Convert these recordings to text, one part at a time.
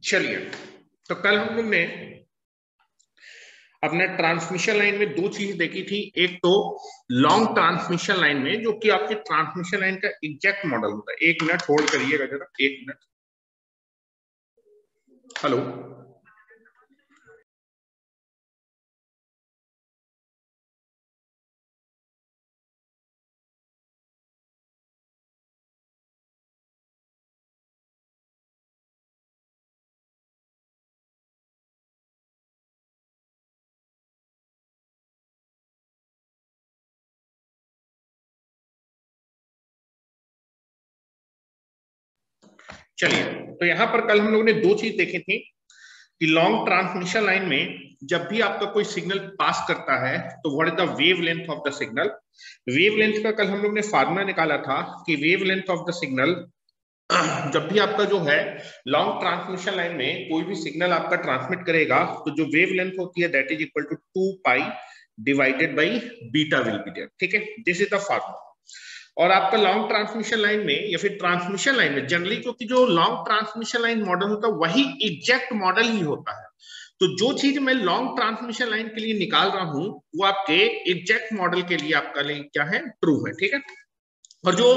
चलिए, तो कल हम लोग ने अपने ट्रांसमिशन लाइन में दो चीज देखी थी। एक तो लॉन्ग ट्रांसमिशन लाइन में जो कि आपकी ट्रांसमिशन लाइन का एग्जैक्ट मॉडल होता है। एक मिनट होल्ड करिएगा जरा, एक मिनट। हेलो, चलिए, तो यहां पर कल हम लोगों ने दो चीज देखी थी कि लॉन्ग ट्रांसमिशन लाइन में जब भी आपका कोई सिग्नल पास करता है तो what is the wave length of the signal. Wave length का कल हम लोग ने फार्मूला निकाला था कि wave length of the signal जब भी आपका जो है लॉन्ग ट्रांसमिशन लाइन में कोई भी सिग्नल आपका ट्रांसमिट करेगा तो जो वेव लेंथ होती है that is equal to 2 pi divided by beta will be there. ठीक है, दिस इज द फार्मूला। और आपका लॉन्ग ट्रांसमिशन लाइन में या फिर ट्रांसमिशन लाइन में जनरली, क्योंकि जो लॉन्ग ट्रांसमिशन लाइन मॉडल होता है वही एग्जैक्ट मॉडल ही होता है, तो जो चीज मैं लॉन्ग ट्रांसमिशन लाइन के लिए निकाल रहा हूं वो आपके एग्जैक्ट मॉडल के लिए आपका लिए क्या है, ट्रू है। ठीक है, और जो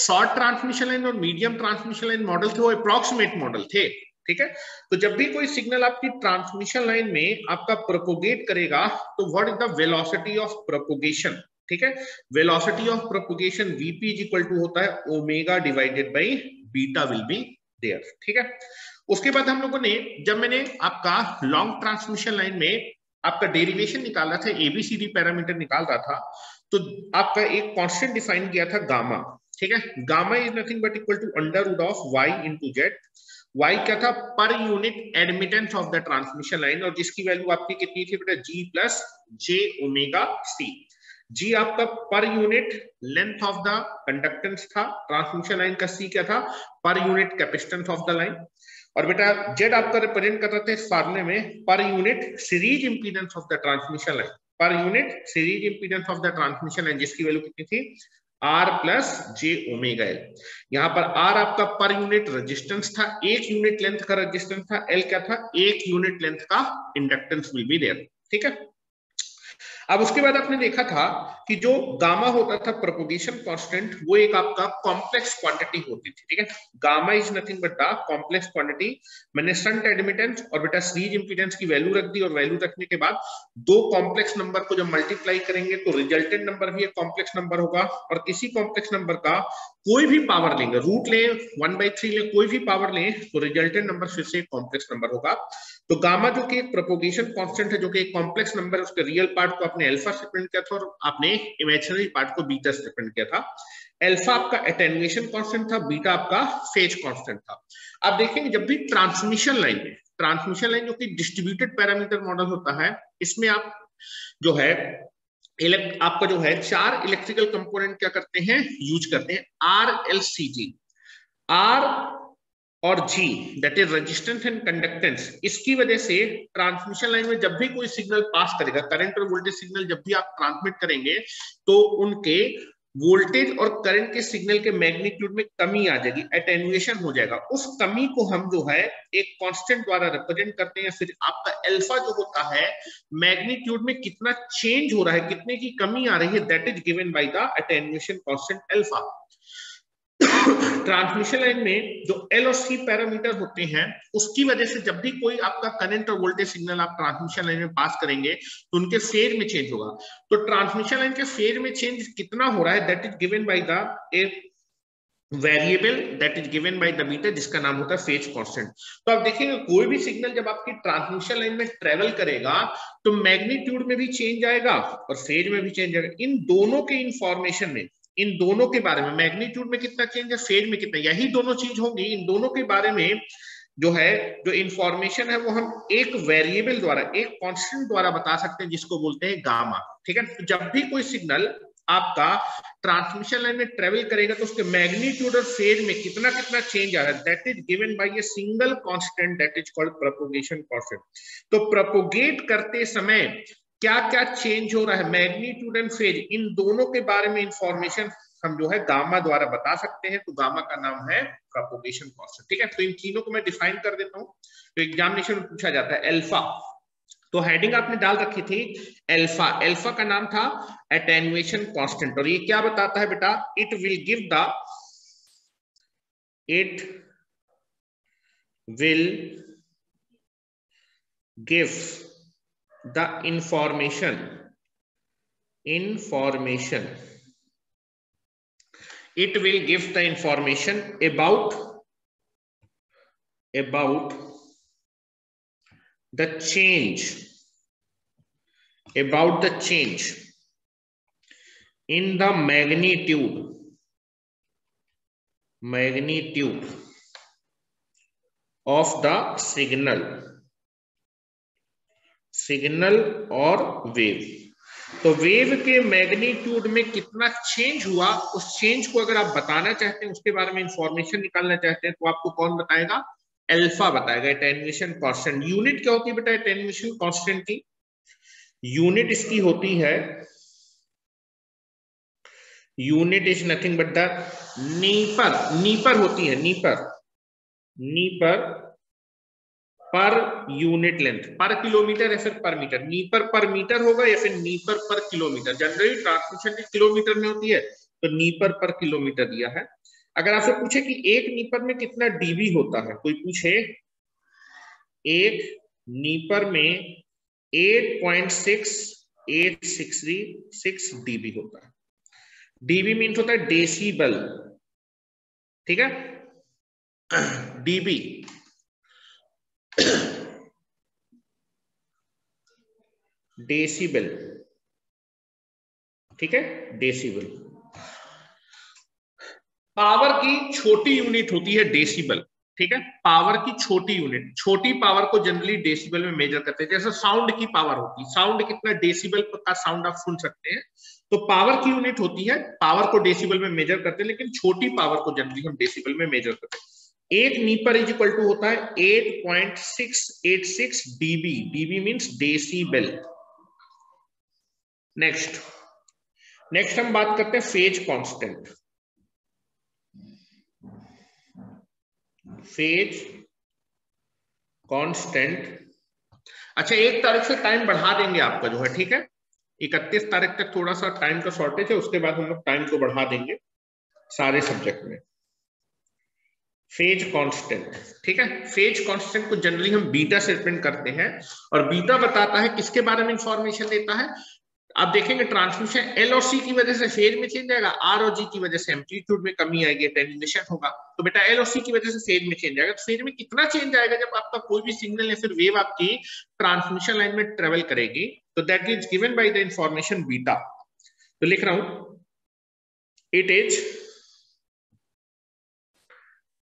शॉर्ट ट्रांसमिशन लाइन और मीडियम ट्रांसमिशन लाइन मॉडल थे वो अप्रोक्सीमेट मॉडल थे। ठीक है, तो जब भी कोई सिग्नल आपकी ट्रांसमिशन लाइन में आपका प्रोपोगेट करेगा तो what is the velocity of propagation. ठीक है, velocity of propagation VP is equal to होता है omega divided by beta will be there. ठीक है, उसके बाद हम लोगों ने जब मैंने आपका लॉन्ग ट्रांसमिशन लाइन में आपका डेरिवेशन निकाला था, एबीसीडी पैरामीटर निकाल रहा था, तो आपका एक कांस्टेंट डिफाइन किया था गामा। ठीक है, gamma is nothing but equal to under root of Y into Z. Y क्या था, per unit admittance of the transmission line, और जिसकी वैल्यू आपकी कितनी थी बेटा, जी प्लस जे ओमेगा सी। जी आपका per unit length of the conductance था ट्रांसमिशन लाइन का, सी क्या था, per unit capacitance of the line, और बेटा जेड आपका रिप्रेजेंट कर रहे थे इस फार्मूले में per unit series impedance of the transmission line, per unit series impedance of the transmission line, जिसकी वैल्यू कितनी थी, आर प्लस जे ओमेगा एल। यहां पर आर आपका पर यूनिट रेजिस्टेंस था, एक यूनिट लेंथ का रेजिस्टेंस था, एल क्या था, एक यूनिट लेंथ का इंडक्टेंस विल बी देयर। ठीक है, अब उसके बाद आपने देखा था कि जो गामा होता था प्रोपोगेशन कांस्टेंट, वो एक आपका कॉम्प्लेक्स क्वांटिटी होती थी। ठीक है, gamma is nothing but the complex quantity. मैंने शंट एडमिटेंस और बेटा सीरीज इंपीडेंस की वैल्यू रख दी, और वैल्यू रखने के बाद दो कॉम्प्लेक्स नंबर को जब मल्टीप्लाई करेंगे तो रिजल्टेंट नंबर भी एक कॉम्प्लेक्स नंबर होगा, और किसी कॉम्प्लेक्स नंबर का कोई भी पावर लेंगे, रूट ले 1/3 ले, कोई भी पावर ले, तो रिजल्टेंट नंबर फिर से कॉम्प्लेक्स नंबर होगा। तो गामा जो कि एक प्रोपोगेशन कांस्टेंट है, जो कि एक कॉम्प्लेक्स नंबर है, उसके रियल पार्ट को आपने अल्फा से प्रिंट किया था और आपने इमेजिनरी पार्ट को बीटा से प्रिंट किया था। अल्फा आपका एटेन्युएशन कांस्टेंट था, बीटा आपका फेज कांस्टेंट था। आप देखेंगे जब भी ट्रांसमिशन लाइन में, ट्रांसमिशन लाइन जो कि डिस्ट्रीब्यूटेड पैरामीटर मॉडल होता है, इसमें आप जो है आपका जो है चार इलेक्ट्रिकल कंपोनेंट क्या करते हैं, यूज करते हैं, R L C G. R और G that is resistance and conductance, इसकी वजह से ट्रांसमिशन लाइन में जब भी कोई सिग्नल पास करेगा, करंट और वोल्टेज सिग्नल जब भी आप ट्रांसमिट करेंगे तो उनके वोल्टेज और करंट के सिग्नल के मैग्नीट्यूड में कमी आ जाएगी, एटेन्युएशन हो जाएगा। उस कमी को हम जो है एक कांस्टेंट द्वारा रिप्रेजेंट करते हैं। फिर आपका अल्फा जो होता है, मैग्नीट्यूड में कितना चेंज हो रहा है, कितने की कमी आ रही है, that is given by the attenuation constant alpha. Transmission line में जो एल और सी पैरामीटर होते हैं, उसकी वजह से जब भी कोई आपका करंट और वोल्टेज सिग्नल आप ट्रांसमिशन लाइन में पास करेंगे तो उनके फेज में चेंज होगा। तो ट्रांसमिशन लाइन के फेज में चेंज कितना हो रहा है, that is given by the a variable that is given by the meter, जिसका नाम होता है फेज कांस्टेंट। तो आप देखेंगे कोई भी सिग्नल जब आपकी ट्रांसमिशन लाइन में ट्रेवल करेगा तो मैग्नीट्यूड में भी चेंज आएगा और फेज में भी चेंज आएगा। इन दोनों के इंफॉर्मेशन में, इन दोनों के बारे में, मैग्नीट्यूड में कितना चेंज है, फेज में कितना, यही दोनों चीज होंगी। इन दोनों के बारे में जो है, जो इंफॉर्मेशन है वो हम एक वेरिएबल द्वारा, एक कांस्टेंट द्वारा बता सकते हैं, जिसको बोलते हैं गामा। ठीक है, तो जब भी कोई सिग्नल आपका ट्रांसमिशन लाइन में ट्रेवल करेगा तो उसके मैग्नीट्यूड और फेज में कितना कितना चेंज आ रहा है, that is given bye a single constant that is called propagation constant. तो प्रोपोगेट करते समय क्या क्या चेंज हो रहा है, मैग्नीट्यूड एंड फेज, इन दोनों के बारे में इंफॉर्मेशन हम जो है गामा द्वारा बता सकते हैं। तो गामा का नाम है प्रोपगेशन कांस्टेंट। ठीक है, तो इन तीनों को मैं डिफाइन कर देता हूं। तो एग्जामिनेशन में पूछा जाता है अल्फा, तो हेडिंग आपने डाल रखी थी अल्फा। अल्फा का नाम था एटेन्युएशन कांस्टेंट, और ये क्या बताता है बेटा, it will give the information it will give the information about the change in the magnitude of the signal और वेव। तो वेव के मैग्नीट्यूड में कितना चेंज हुआ, उस चेंज को अगर आप बताना चाहते हैं, उसके बारे में इंफॉर्मेशन निकालना चाहते हैं, तो आपको कौन बताएगा, अल्फा बताएगा, एटेन्युएशन कांस्टेंट। यूनिट क्या होती है बेटा एटेन्युएशन कांस्टेंट की, यूनिट इसकी होती है, unit is nothing but the Dnieper होती है, नीपर पर यूनिट लेंथ, पर किलोमीटर या फिर पर मीटर, नीपर पर मीटर होगा या फिर नीपर पर किलोमीटर। जनरली ट्रांसमिशन किलोमीटर में होती है, तो नीपर पर किलोमीटर दिया है। अगर आपसे पूछे कि एक नीपर में कितना डीबी होता है, कोई पूछे एक नीपर में 8.6866 डीबी होता है। डीबी मीन्स होता है डेसिबल, ठीक है, डीबी डेसिबल, ठीक है, डेसिबल। पावर की छोटी यूनिट होती है डेसिबल, ठीक है, पावर की छोटी यूनिट, छोटी पावर को जनरली डेसिबल में मेजर करते हैं। जैसे साउंड की पावर होती है, साउंड कितना डेसिबल का साउंड आप सुन सकते हैं, तो पावर की यूनिट होती है, पावर को डेसिबल में मेजर करते हैं, लेकिन छोटी पावर को जनरली हम डेसिबल में मेजर करते हैं। एक नीपर इज इक्वल टू होता है 8.686 dB, dB means decibel. Next हम बात करते हैं फेज कांस्टेंट। फेज कांस्टेंट, अच्छा 1 तारीख से टाइम बढ़ा देंगे आपका जो है, ठीक है, 31 तारीख तक थोड़ा सा टाइम का शॉर्टेज है, उसके बाद हम लोग टाइम को बढ़ा देंगे सारे सब्जेक्ट में। फेज कांस्टेंट, ठीक है, फेज कांस्टेंट को जनरली हम बीटा से रिप्रेजेंट करते हैं, और बीटा बताता है किसके बारे में इंफॉर्मेशन देता है। आप देखेंगे ट्रांसमिशन एल और सी की वजह से फेज में चेंज आएगा, आर और जी की वजह से एम्पलीट्यूड में कमी आएगी, अटेन्युएशन होगा। तो बेटा एल और सी की वजह से फेज में चेंज आएगा। तो फेज में कितना चेंज आएगा, जब आपका कोई भी सिग्नल या फिर वेव आपकी ट्रांसमिशन लाइन में ट्रेवल करेगी, तो that is given by the information beta. तो लिख रहा हूं, it is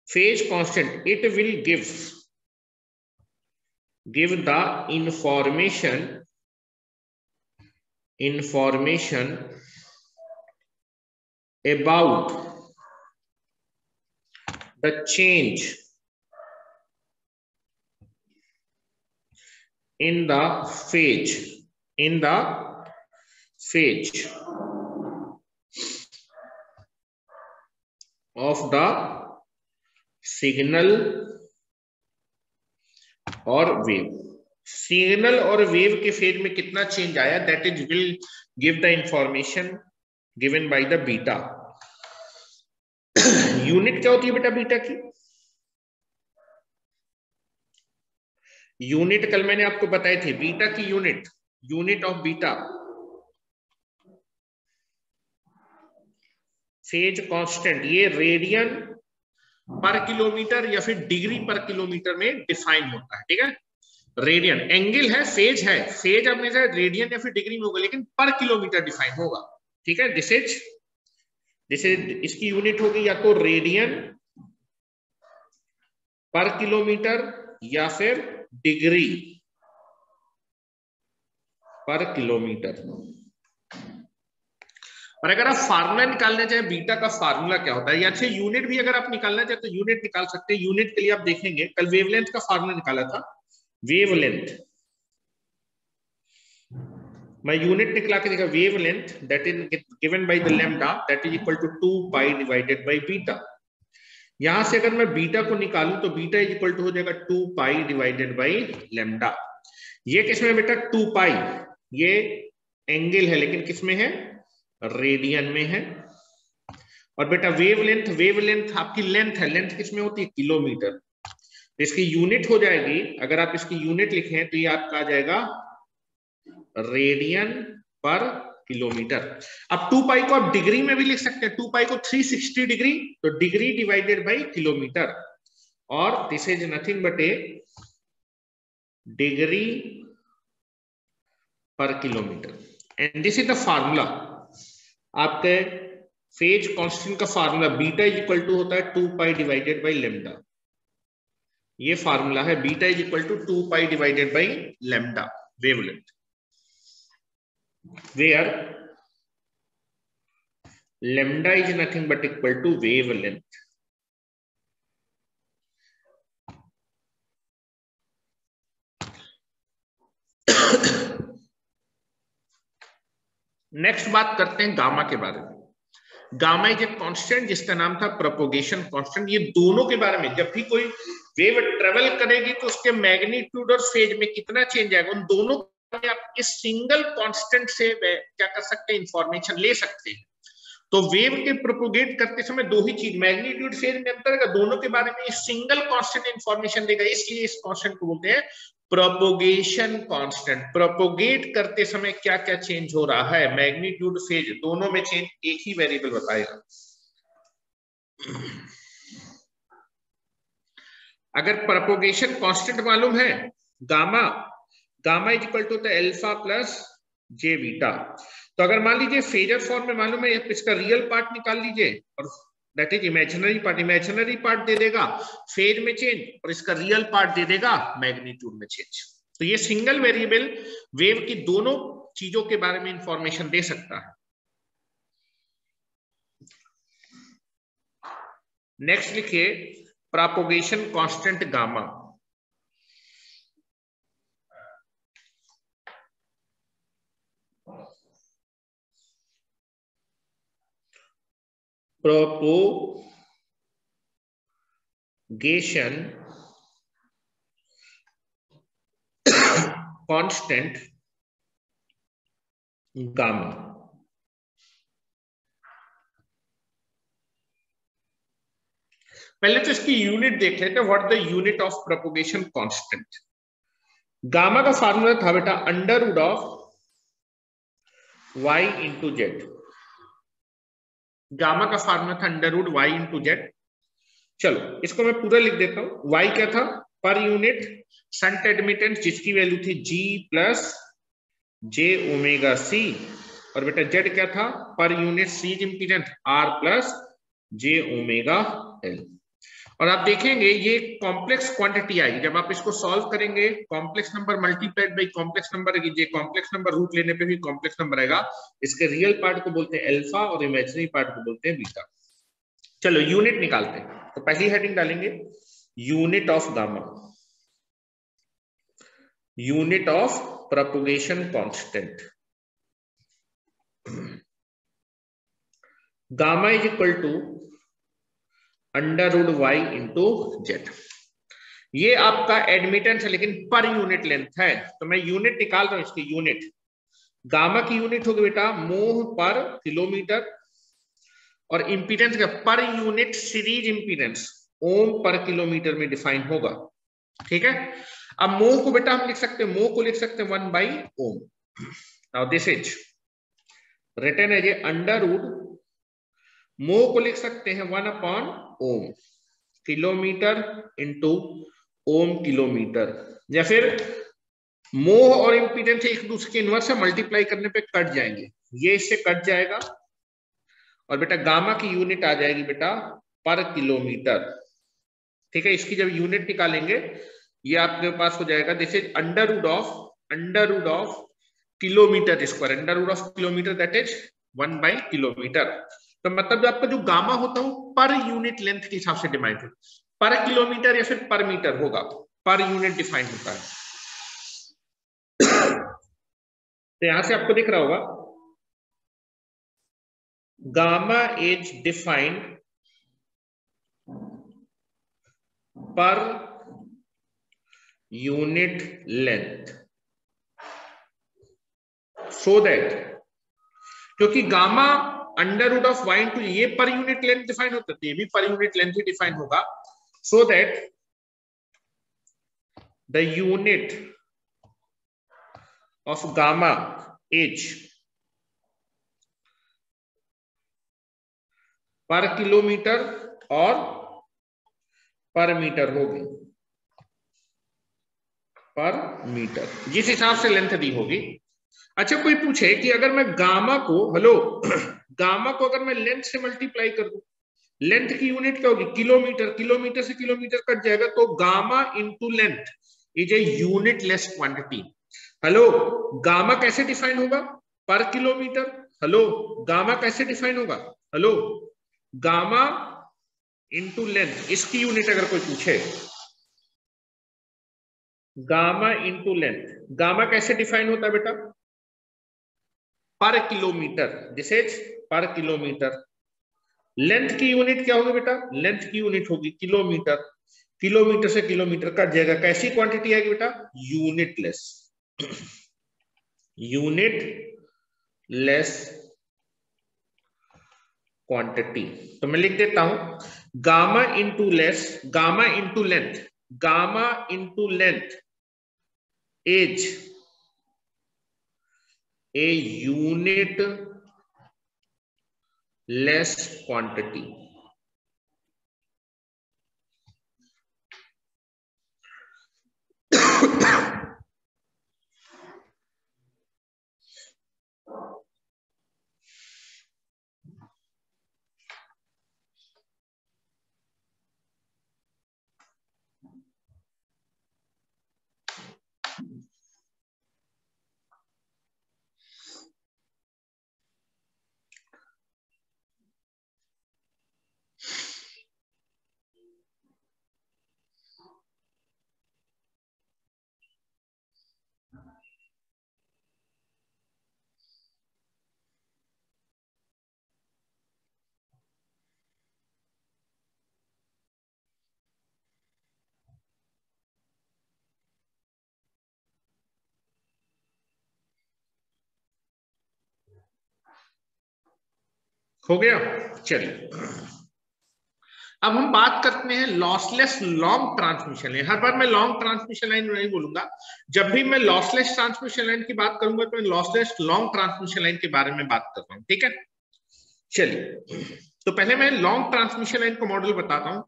phase constant, it will give the information about the change in the phase of the signal और वेव। सिग्नल और वेव के फेज में कितना चेंज आया, that is will give the information given by the beta. Unit क्या होती है बेटा बीटा की, यूनिट कल मैंने आपको बताई थी, बीटा की unit of beta phase constant, ये रेडियन पर किलोमीटर या फिर डिग्री पर किलोमीटर में डिफाइन होता है, ठीक है। रेडियन एंगल है, फेज है, फेज अब मेजर रेडियन या फिर डिग्री में होगा, लेकिन पर किलोमीटर डिफाइन होगा, ठीक है। दिस इज इसकी यूनिट होगी या तो रेडियन पर किलोमीटर या फिर डिग्री पर किलोमीटर। और अगर आप फार्मूला निकालना चाहे बीटा का फार्मूला क्या होता है, या अच्छे यूनिट भी अगर आप निकालना चाहे तो यूनिट निकाल सकते हैं। यूनिट के लिए आप देखेंगे कल वेवलेंथ का फार्मूला निकाला था, वेवलेंथ मैं यूनिट निकला के देखा, wavelength that is given by the lambda that is equal to 2 pi divided by beta. यहां से अगर मैं बीटा को निकालूं तो बीटा इज इक्वल टू हो जाएगा 2 पाई डिवाइडेड बाय लैम्डा। ये किसमें बेटा 2 पाई, ये एंगल है लेकिन किसमें है, रेडियन में है। और बेटा वेव लेंथ आपकी लेंथ है, लेंथ किसमें होती है, किलोमीटर। इसकी यूनिट हो जाएगी, अगर आप इसकी यूनिट लिखें तो ये आपका आ जाएगा रेडियन पर किलोमीटर। अब 2 पाई को आप डिग्री में भी लिख सकते हैं, 2 पाई को 360 डिग्री, तो डिग्री डिवाइडेड बाई किलोमीटर, और this is nothing but a degree per kilometre. And this is the formula, आपके फेज कांस्टेंट का formula beta is equal to होता है 2 पाई डिवाइडेड बाई लैम्डा। ये फार्मूला है, beta is equal to 2 pi divided by lambda wavelength, where lambda is nothing but equal to wavelength. Next बात करते हैं gamma के बारे में। गामा इज ए कांस्टेंट जिसका नाम था प्रोपोगेशन कांस्टेंट। ये दोनों के बारे में, जब भी कोई वेव ट्रेवल करेगी तो उसके मैग्नीट्यूड और फेज में कितना चेंज आएगा, उन दोनों में आप इस सिंगल कांस्टेंट से क्या कर सकते हैं, इंफॉर्मेशन ले सकते हैं। तो वेव के प्रोपोगेट करते समय दो ही चीज, मैग्नीट्यूड फेज में अंतर है, दोनों के बारे में सिंगल कांस्टेंट इंफॉर्मेशन देगा, इसलिए इस कांस्टेंट को बोलते हैं प्रोपोगेशन कांस्टेंट। प्रोपोगेट करते समय क्या क्या चेंज हो रहा है, मैग्नीट्यूड फेज दोनों में चेंज एक ही वेरिएबल बताएगा। अगर प्रोपोगेशन कांस्टेंट मालूम है, gamma is equal to alpha plus J beta. तो अगर मान लीजिए फेजर फॉर्म में मालूम है, इसका रियल पार्ट निकाल लीजिए और दैट इज इमेजिनरी पार्ट दे देगा फेज में चेंज, और इसका रियल पार्ट दे देगा मैग्नीट्यूड में चेंज। तो ये सिंगल वेरिएबल वेव की दोनों चीजों के बारे में इंफॉर्मेशन दे सकता है। नेक्स्ट लिखिए propagation constant gamma. Propagation constant gamma. पहले तो इसकी यूनिट देख लेते हैं, what the unit of propagation constant. Gamma का फार्मूला था बेटा under root of y into Z. Gamma का फार्मूला था under root y into Z. चलो इसको मैं पूरा लिख देता हूं। y क्या था, पर यूनिट शंट एडमिटेंस जिसकी वैल्यू थी G प्लस जे ओमेगा सी, और बेटा z क्या था, per unit series impedance R plus जे ओमेगा एल। और आप देखेंगे ये कॉम्प्लेक्स क्वांटिटी आई, जब आप इसको सॉल्व करेंगे complex number multiplied by complex number, ये कॉम्प्लेक्स नंबर रूट लेने पे भी कॉम्प्लेक्स नंबर आएगा। इसके रियल पार्ट को बोलते हैं अल्फा और इमेजिनरी पार्ट को बोलते हैं बीटा। चलो यूनिट निकालते हैं, तो पहली हेडिंग डालेंगे unit of gamma, unit of propagation constant. Gamma is equal to under root y into Z. ये आपका एडमिटेंस है लेकिन पर यूनिट लेंथ है, तो मैं यूनिट निकाल रहा हूं इसकी यूनिट। गामा की यूनिट होगी बेटा मोह पर किलोमीटर, और इंपीडेंस का पर यूनिट सीरीज इंपीडेंस ओम पर किलोमीटर में डिफाइन होगा। ठीक है, अब मोह को बेटा हम लिख सकते हैं, मोह को लिख सकते हैं 1 by ohm. Now this is written as a under root, mho को लिख सकते हैं 1 upon ohm, kilometre into ohm kilometre, या फिर मोह और इंपीडेंस एक दूसरे के इनवर्स से मल्टीप्लाई करने पे कट जाएंगे, ये इससे कट जाएगा, और बेटा गामा की यूनिट आ जाएगी बेटा पर किलोमीटर। ठीक है, इसकी जब यूनिट निकालेंगे ये आपके पास हो जाएगा, this is under root of kilometre square, under root of kilometre that is 1 by kilometre. तो मतलब आपका जो गामा होता है वो पर यूनिट लेंथ के हिसाब से डिफाइन होता है, पर किलोमीटर या फिर पर मीटर होगा, पर यूनिट डिफाइन होता है। तो यहां से आपको दिख रहा होगा gamma is defined per unit length, so that, क्योंकि gamma under root of Y into ये पर यूनिट लेंथ डिफाइन होता है, ये भी पर यूनिट लेंथ ही डिफाइन होगा, so that the unit of gamma is पर किलोमीटर और पर मीटर होगी, पर मीटर, जिस हिसाब से लेंथ दी होगी। अच्छा कोई पूछे कि अगर मैं गामा को, हेलो, गामा को अगर मैं लेंथ से मल्टीप्लाई कर दूं, लेंथ की यूनिट क्या होगी, किलोमीटर, किलोमीटर से किलोमीटर कट जाएगा, तो gamma into length is a unit less quantity. Hello, gamma कैसे डिफाइन होगा, पर किलोमीटर। हेलो, गामा कैसे डिफाइन होगा, हेलो, गामा इंटू लेंथ, इसकी यूनिट अगर कोई पूछे, गामा इंटू लेंथ, गामा कैसे डिफाइन होता है बेटा, पर किलोमीटर, दिस इज पर किलोमीटर। लेंथ की यूनिट क्या होगी बेटा, लेंथ की यूनिट होगी किलोमीटर, किलोमीटर से किलोमीटर कट जाएगा, कैसी क्वांटिटी आएगी बेटा, unit less, unit less quantity. तो मैं लिख देता हूं gamma into less, gamma into length, gamma into length is a unit less quantity. हो गया, चलिए अब हम बात करते हैं लॉसलेस लॉन्ग ट्रांसमिशन लाइन। हर बार मैं लॉन्ग ट्रांसमिशन लाइन नहीं बोलूंगा, जब भी मैं लॉसलेस ट्रांसमिशन लाइन की बात करूंगा तो मैं लॉसलेस लॉन्ग ट्रांसमिशन लाइन के बारे में बात कर रहा हूं, ठीक है। चलिए, तो पहले मैं लॉन्ग ट्रांसमिशन लाइन का मॉडल बताता हूं।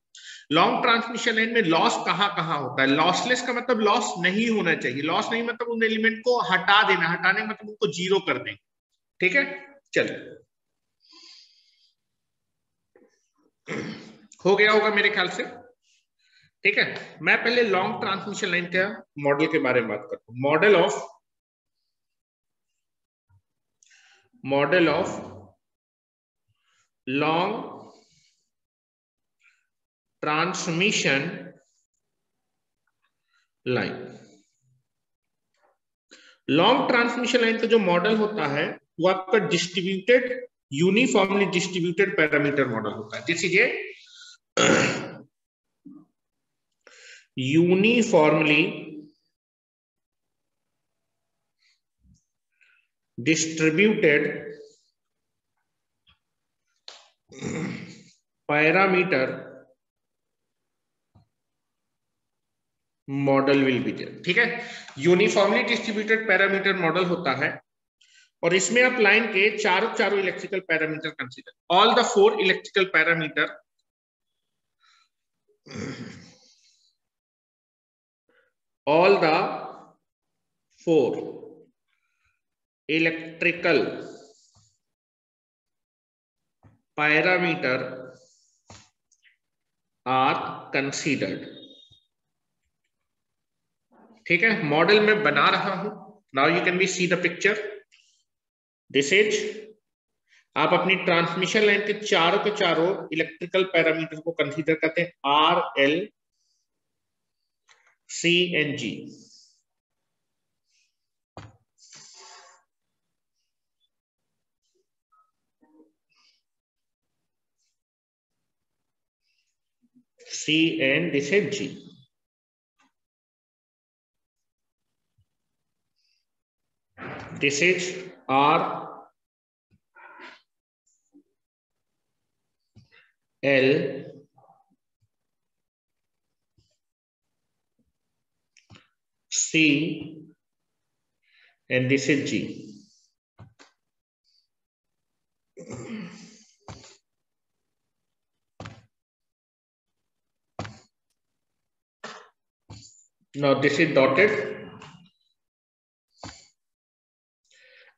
लॉन्ग ट्रांसमिशन लाइन में लॉस कहां कहां होता है, लॉसलेस का मतलब लॉस नहीं होना चाहिए, लॉस नहीं मतलब उन एलिमेंट को हटा देना, हटाने का मतलब उनको जीरो कर दें, ठीक है। चलिए, हो गया होगा मेरे ख्याल से, ठीक है। मैं पहले लॉन्ग ट्रांसमिशन लाइन के मॉडल के बारे में बात करता हूं। Model of long transmission line. Long transmission line का जो मॉडल होता है वो आपका distributed, uniformly distributed parameter model होता है। This is a uniformly distributed parameter model will be there, ठीक है। यूनिफॉर्मली डिस्ट्रीब्यूटेड पैरामीटर मॉडल होता है और इसमें आप लाइन के चारों electrical parameter consider, all the 4 electrical parameter, all the 4 electrical parameter are considered, ठीक है। मॉडल में बना रहा हूं, now you can be see the picture, this is, आप अपनी ट्रांसमिशन लाइन के चारों इलेक्ट्रिकल पैरामीटर को कंसीडर करते हैं, R L C and G. C and this is G. This is R, L, C, and this is G. Now this is dotted.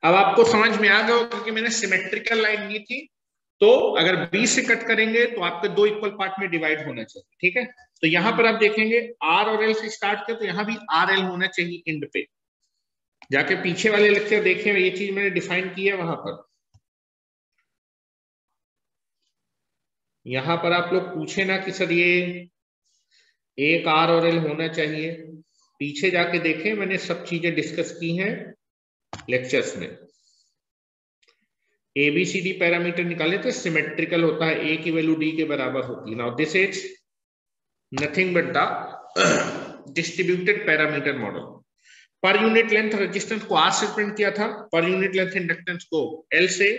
अब आपको समझ में आ गया होगा क्योंकि मैंने सिमेट्रिकल लाइन ली थी, तो अगर B से कट करेंगे तो आपके दो इक्वल पार्ट में डिवाइड होना चाहिए, ठीक है। तो यहां पर आप देखेंगे R और L से स्टार्ट किया, तो यहां भी RL होना चाहिए एंड पे। जाके पीछे वाले लेक्चर देखें, ये चीज मैंने डिफाइन की है वहां पर। यहां पर आप लोग पूछे ना कि सर ये एक R और L होना चाहिए, पीछे जाके देखें, मैंने सब चीजें डिस्कस की हैं लेक्चर्स में। ABCD पैरामीटर निकाले तो सिमेट्रिकल होता है, A की वैल्यू D के बराबर होती है। Now this is nothing but the distributed parameter model. पर यूनिट लेंथ रेजिस्टेंस को R से रिप्रेजेंट किया था, पर यूनिट लेंथ इंडक्टेंस को L से,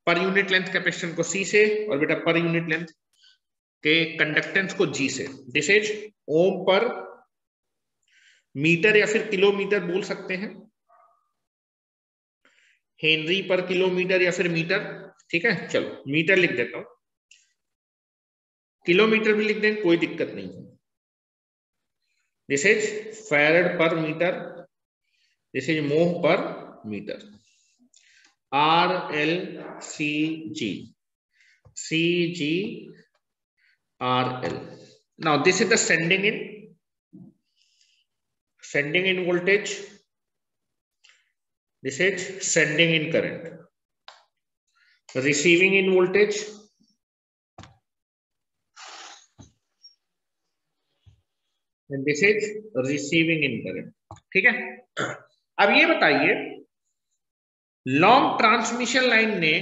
पर यूनिट लेंथ कैपेसिटेंस को C से, और बेटा पर यूनिट लेंथ के कंडक्टेंस को G से। दिस इज ओम पर मीटर या फिर किलोमीटर बोल सकते हैं, हेनरी पर किलोमीटर या फिर मीटर, ठीक है। चलो मीटर लिख देता हूं, किलोमीटर भी लिख दें, कोई दिक्कत नहीं है। दिस इज फैरड पर मीटर, दिस इज मोह पर metre. RL CG, CG RL. Now this is the sending in voltage, this is sending in current, receiving in voltage, and this is receiving in current, ठीक है। अब ये बताइए long transmission line ने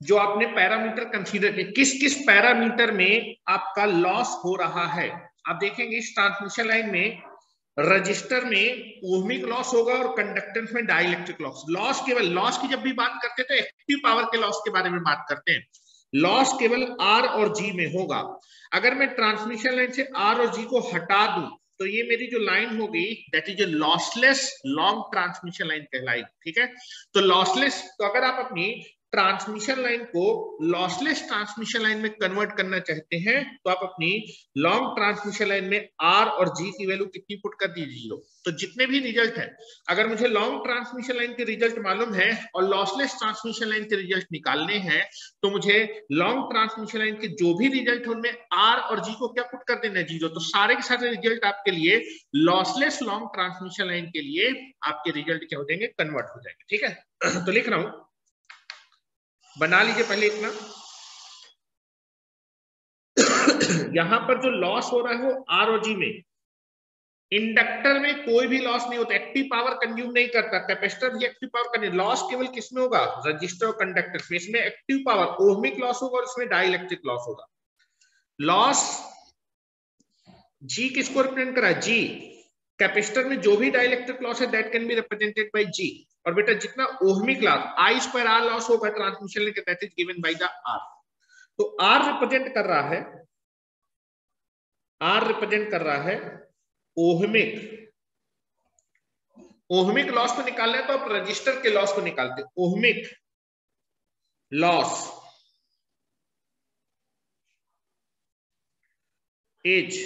जो आपने पैरामीटर कंसीडर किए, किस किस पैरामीटर में आपका लॉस हो रहा है। आप देखेंगे इस ट्रांसमिशन लाइन में रजिस्टर में ओहमिक लॉस होगा और कंडक्टेंस में डाइलेक्ट्रिक लॉस। लॉस केवल, लॉस की जब भी बात करते हैं तो एक्टिव पावर के लॉस के बारे में बात करते हैं, लॉस केवल R और G में होगा। अगर मैं ट्रांसमिशन लाइन से R और G को हटा दूं तो ये मेरी जो लाइन होगी that is a lossless long transmission line कहलाएगी, ठीक है। तो लॉसलेस, तो अगर आप अपनी ट्रांसमिशन लाइन को लॉसलेस ट्रांसमिशन लाइन में कन्वर्ट करना चाहते हैं तो आप अपनी लॉन्ग ट्रांसमिशन लाइन में R और G की वैल्यू कितनी पुट कर दीजिए। तो जितने भी रिजल्ट है, अगर मुझे लॉन्ग ट्रांसमिशन लाइन के रिजल्ट मालूम है और लॉसलेस ट्रांसमिशन लाइन के रिजल्ट निकालने हैं, तो मुझे लॉन्ग ट्रांसमिशन लाइन के जो भी रिजल्ट है उनमें R और G को क्या पुट कर देना है, 0। तो सारे के सारे रिजल्ट आपके लिए लॉसलेस लॉन्ग ट्रांसमिशन लाइन के लिए आपके रिजल्ट क्या हो जाएंगे, कन्वर्ट हो जाएंगे, ठीक है। तो लिख रहा हूं, बना लीजिए पहले इतना। यहां पर जो लॉस हो रहा है वो R और G में, इंडक्टर में कोई भी लॉस नहीं होता, एक्टिव पावर कंज्यूम नहीं करता, कैपेसिटर भी एक्टिव पावर कंज्यूम, लॉस केवल किसमें होगा, रजिस्टर और कंडक्टर में। इसमें एक्टिव पावर ओहमिक लॉस होगा और इसमें डाइलेक्ट्रिक लॉस होगा। लॉस G किसको रिप्रेजेंट करा है, G। कैपेसिटर में जो भी डाइलेक्ट्रिक लॉस है that can be represented by G। और बेटा जितना ओहमिक लॉस I/R लॉस होगा ट्रांसमिशन लाइन के that is given by the R। तो R रिप्रेजेंट कर रहा है, R रिप्रेजेंट कर रहा है ओहमिक, ओहमिक लॉस को निकालना है तो आप रजिस्टर के लॉस को निकालते हैं। ओहमिक लॉस इज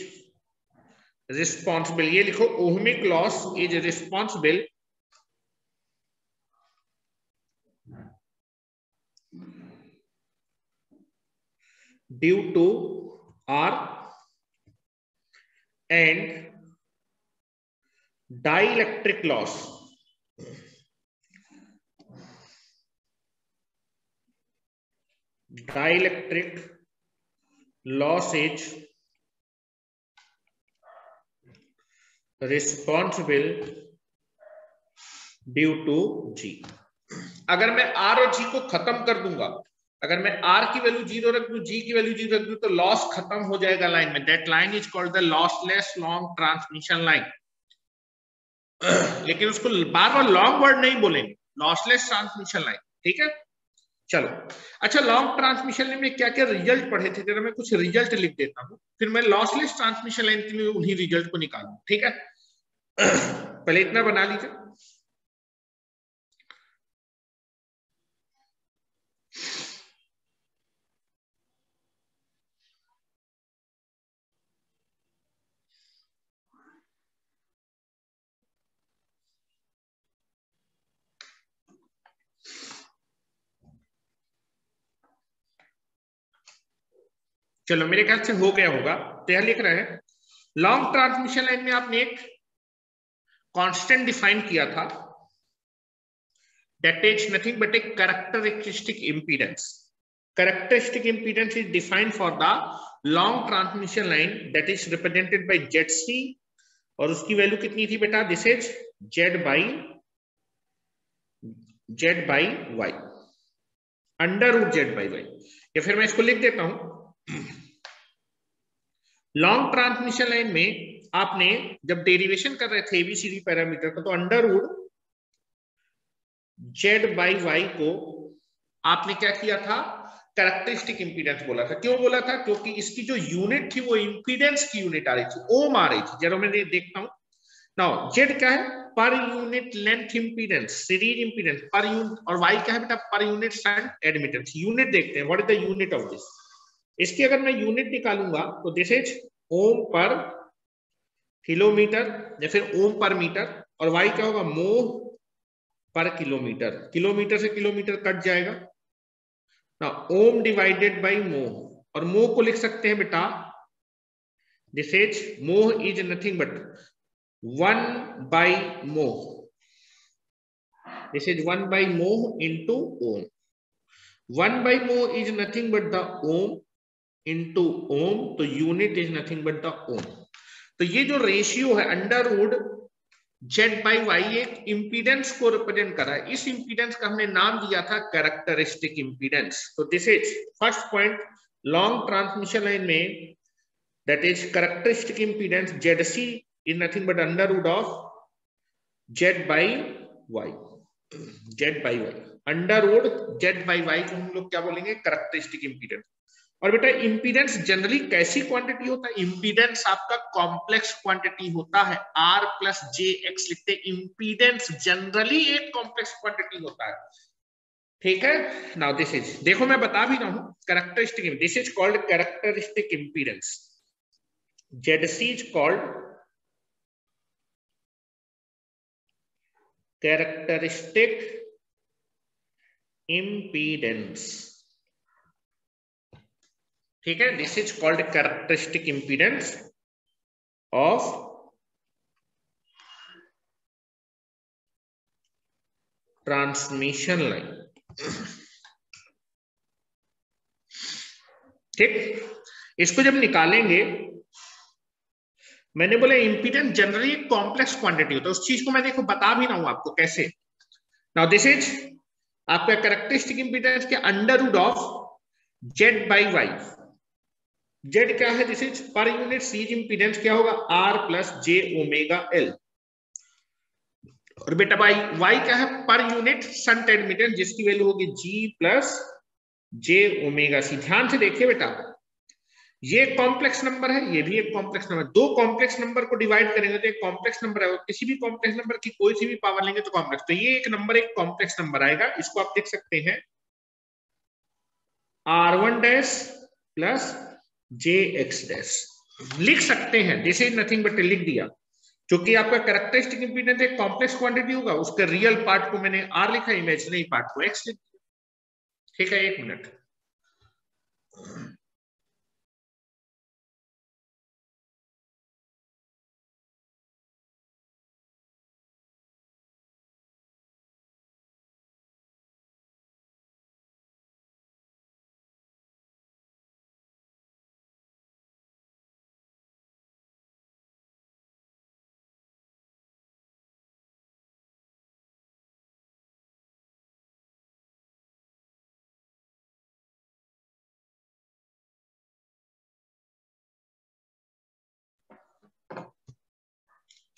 रिस्पॉन्सिबल, ये लिखो, ohmic loss is responsible due to R and dielectric loss, dielectric loss is responsible due to G। अगर मैं R और G को खत्म कर दूंगा अगर मैं आर की वैल्यू 0 रख दूं, जी की वैल्यू 0 रख दूं, तो लॉस खत्म हो जाएगा लाइन में। That line is called the lossless long transmission line. लेकिन उसको बार बार लॉन्ग वर्ड नहीं बोलेंगे, लॉसलेस ट्रांसमिशन लाइन। ठीक है, चलो। अच्छा, लॉन्ग ट्रांसमिशन लाइन में क्या क्या रिजल्ट पढ़े थे, जरा मैं कुछ रिजल्ट लिख देता हूं, फिर मैं लॉसलेस ट्रांसमिशन लाइन के लिए उन्हीं रिजल्ट को निकालूं। ठीक है, पहले इतना बना लीजिए। चलो, मेरे ख्याल से हो गया होगा। तो यह लिख रहे हैं, लॉन्ग ट्रांसमिशन लाइन में आपने एक कांस्टेंट डिफाइन किया था, that is nothing but a characteristic impedance. Characteristic impedance is defined for the long transmission line, that is represented by ZC, और उसकी वैल्यू कितनी थी बेटा, this is Z by Y, under root Z by Y. या फिर मैं इसको लिख देता हूं, लॉन्ग ट्रांसमिशन लाइन में आपने जब डेरिवेशन कर रहे थे एबीसीडी पैरामीटर का, तो under root Z by Y को आपने क्या किया था, कैरेक्टरिस्टिक इंपीडेंस बोला था। क्यों बोला था, क्योंकि इसकी जो यूनिट थी वो इंपीडेंस की यूनिट आ रही थी, ओम आ रही थी। जरा मैं देखता हूं नाउ, Z क्या है, per unit length impedance, series impedance per unit, और Y क्या है बेटा, पर यूनिट शंट एडमिटेंस। यूनिट देखते हैं, what is the unit of this. इसकी अगर मैं यूनिट निकालूंगा तो दिस इज ओम पर किलोमीटर या फिर ओम पर मीटर, और Y क्या होगा, मोह पर किलोमीटर। किलोमीटर से किलोमीटर कट जाएगा ना, ओम डिवाइडेड बाय मोह, और मोह को लिख सकते हैं बेटा, दिस इज मोह इज नथिंग बट 1 by मोह, this is 1 by मोह into ohm. 1 by मोह is nothing but the ohm into ohm, तो unit is nothing but the ohm. तो ये जो रेशियो है under root Z by Y एक इंपीडेंस को रिप्रेजेंट कर रहा है। इस इंपीडेंस का हमने नाम दिया था कैरेक्टरिस्टिक इंपीडेंस। तो this is first point, long transmission line में that is characteristic impedance ZC is nothing but under root of Z by Y, Z by Y, under root Z by Y को हम लोग क्या बोलेंगे, characteristic impedance. और बेटा impedance generally कैसी quantity होता है, इंपीडेंस आपका कॉम्प्लेक्स क्वांटिटी होता है, R प्लस JX लिखते हैं। इंपीडेंस जनरली एक कॉम्प्लेक्स क्वांटिटी होता है। ठीक है, नाउ दिस इज, देखो मैं बता भी रहा हूं, characteristic, this is called characteristic impedance, ZC is called characteristic impedance. ठीक है, this is called characteristic impedance of transmission line. ठीक, इसको जब निकालेंगे, मैंने बोला इंपीडेंस जनरली एक कॉम्प्लेक्स क्वांटिटी होता है, उस चीज को मैं देखो बता भी रहा हूं आपको कैसे। नाउ दिस इज आपका कैरेक्टरिस्टिक इंपीडेंस के under root of Z by Y. Z क्या है, this is per unit series impedance क्या होगा, R plus J omega L, और बेटा Y क्या है, पर यूनिट शंट एडमिटेंस, जिसकी वैल्यू होगी G plus J omega C। ध्यान से देखिए बेटा, ये कॉम्प्लेक्स नंबर है, ये भी एक कॉम्प्लेक्स नंबर, दो कॉम्प्लेक्स नंबर को डिवाइड करेंगे तो एक कॉम्प्लेक्स नंबर है, किसी भी कॉम्प्लेक्स नंबर की कोई सी भी पावर लेंगे तो कॉम्प्लेक्स, तो ये एक नंबर एक कॉम्प्लेक्स नंबर आएगा। इसको आप देख सकते हैं R1 dash plus JX dash लिख सकते हैं, दिस इज नथिंग बट लिख दिया, क्योंकि आपका कैरेक्टरिस्टिक इंपीडेंस एक कॉम्प्लेक्स क्वांटिटी होगा, उसके रियल पार्ट को मैंने R लिखा, इमेजिनरी पार्ट को X लिख दिया। ठीक है, एक मिनट।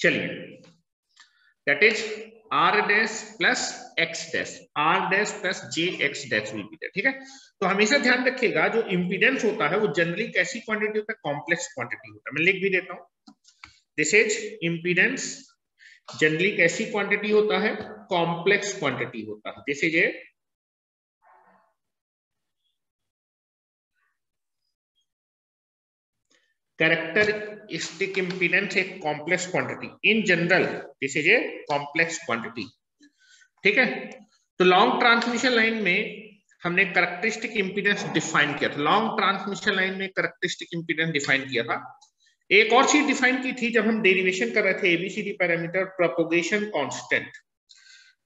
चलिए, that is r dash plus x dash, r dash plus jx dash will be there, ठीक है। तो हमेशा ध्यान रखिएगा जो इंपीडेंस होता है वो जनरली कैसी क्वांटिटी होता है, कॉम्प्लेक्स क्वांटिटी होता है। मैं लिख भी देता हूं, दिस इज इंपीडेंस जनरली कैसी क्वांटिटी होता है, कॉम्प्लेक्स क्वांटिटी होता है। This is a characteristic impedance, एक complex quantity. In general this is a complex quantity, ठीक है। तो लॉन्ग ट्रांसमिशन लाइन में हमने कैरेक्टरिस्टिक इंपीडेंस डिफाइन किया था, लॉन्ग ट्रांसमिशन लाइन में कैरेक्टरिस्टिक इंपीडेंस डिफाइन किया था। एक और चीज डिफाइन की थी जब हम डेरिवेशन कर रहे थे एबीसीडी पैरामीटर, प्रोपोगेशन कांस्टेंट।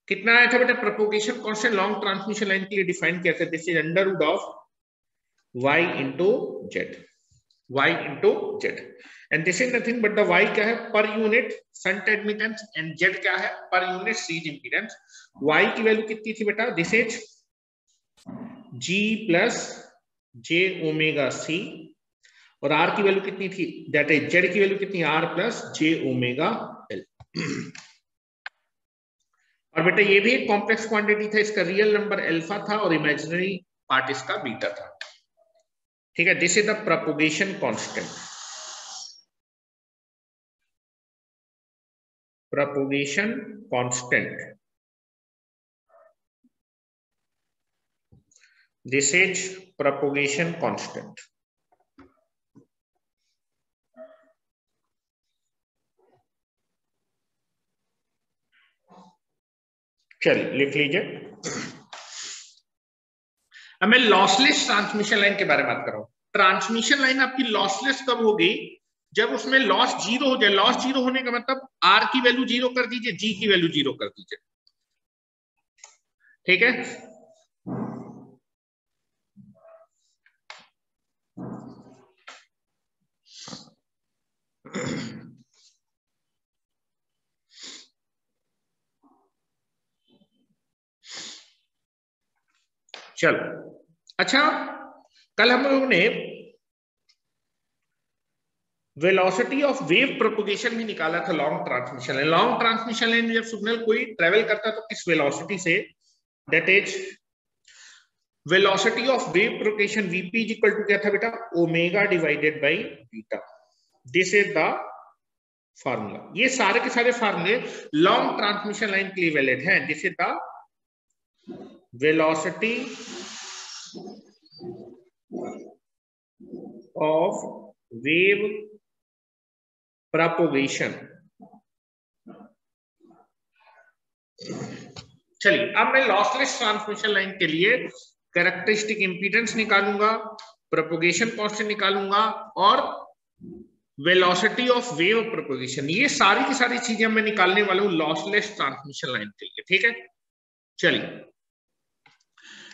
कितना आया था बेटा propagation constant long transmission line के लिए डिफाइन किया था, this is under root of y into z, y into z, and this is nothing but the y क्या है, per unit shunt admittance, and z क्या है, per unit series impedance. y की value कितनी थी बेटा, this is g plus j omega c, और r की वैल्यू कितनी थी, दैट इज z की वैल्यू कितनी, r plus j omega l। और बेटा ये भी एक कॉम्प्लेक्स क्वांटिटी था, इसका रियल नंबर अल्फा था और इमेजिनरी पार्ट इसका बीटा था, ठीक है। This is the propagation constant, propagation constant, this is propagation constant. चलिए लिख लीजिए। अब मैं लॉसलेस ट्रांसमिशन लाइन के बारे में बात कर रहा हूं। ट्रांसमिशन लाइन आपकी लॉसलेस कब होगी, जब उसमें लॉस जीरो हो जाए। लॉस जीरो होने का मतलब आर की वैल्यू जीरो कर दीजिए, जी की वैल्यू जीरो कर दीजिए, ठीक है। चलो अच्छा, कल हम लोगों ने वेलोसिटी ऑफ वेव प्रोपोगेशन भी निकाला था long transmission line. Long transmission line में जब सिग्नल कोई ट्रेवल करता है तो किस वेलोसिटी से, that is velocity of wave propagation VP is equal to क्या था बेटा, omega divided by beta. This is the formula. ये सारे के सारे फार्मूले लॉन्ग ट्रांसमिशन लाइन के लिए वैलिड हैं। This is the velocity of wave propagation. चलिए अब मैं लॉसलेस ट्रांसमिशन लाइन के लिए कैरेक्टरिस्टिक इंपीडेंस निकालूंगा, प्रोपोगेशन कांस्टेंट निकालूंगा और वेलोसिटी ऑफ वेव प्रोपोगेशन। ये सारी की सारी चीजें मैं निकालने वाला हूं लॉसलेस ट्रांसमिशन लाइन के लिए, ठीक है। चलिए,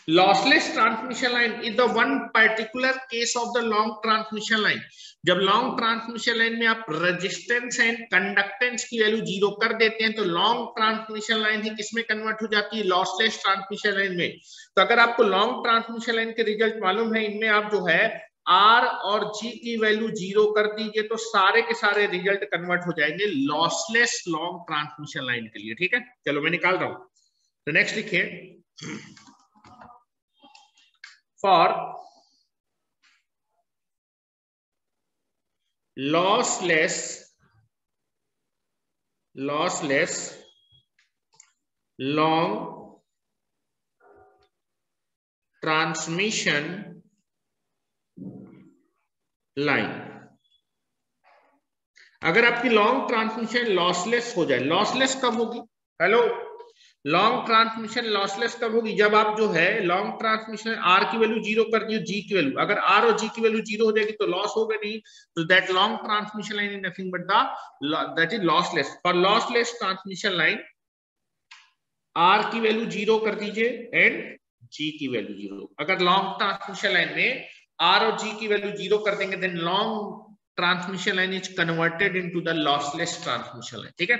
lossless transmission line is the one particular case of the long transmission line. जब लॉन्ग ट्रांसमिशन लाइन में आप रेजिस्टेंस एंड कंडक्टेंस की वैल्यू जीरो कर देते हैं तो लॉन्ग ट्रांसमिशन लाइन ही किसमें कन्वर्ट हो जाती है, लॉसलेस ट्रांसमिशन लाइन में। तो अगर आपको लॉन्ग ट्रांसमिशन लाइन के रिजल्ट मालूम है, इनमें आप जो है R और G की वैल्यू जीरो कर दीजिए तो सारे के सारे रिजल्ट कन्वर्ट हो जाएंगे लॉसलेस लॉन्ग ट्रांसमिशन लाइन के लिए, ठीक है। चलो मैं निकाल रहा हूं, तो नेक्स्ट लिखिए, for lossless long transmission line. अगर आपकी लॉन्ग ट्रांसमिशन लॉसलेस हो जाए, लॉसलेस कब होगी, हेलो, लॉन्ग ट्रांसमिशन लॉसलेस कब होगी, जब आप जो है लॉन्ग ट्रांसमिशन आर की वैल्यू जीरो कर दियो, जी की वैल्यू, अगर आर और जी की वैल्यू जीरो हो जाएगी तो लॉस होगा नहीं, तो that long transmission line is nothing but that is lossless. For lossless transmission line R की वैल्यू जीरो कर दीजिए एंड जी की वैल्यू जीरो। अगर लॉन्ग ट्रांसमिशन लाइन में आर और जी की वैल्यू जीरो कर देंगे then long transmission line is converted into the lossless transmission line, ठीक है।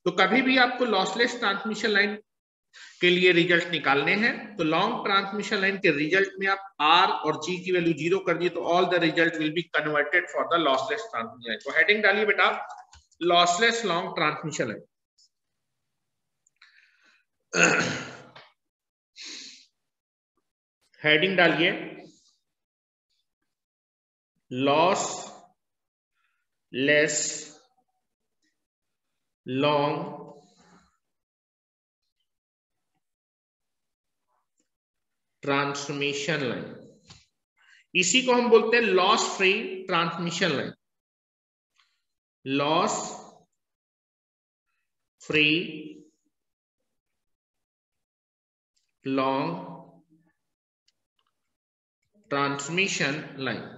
तो कभी भी आपको लॉसलेस ट्रांसमिशन लाइन के लिए रिजल्ट निकालने हैं तो लॉन्ग ट्रांसमिशन लाइन के रिजल्ट में आप आर और जी की वैल्यू जीरो कर दिए तो all the result will be converted for the lossless transmission line. तो हेडिंग डालिए बेटा, lossless long transmission line. Heading डालिए lossless long transmission line. इसी को हम बोलते हैं loss free transmission line. Loss free long transmission line.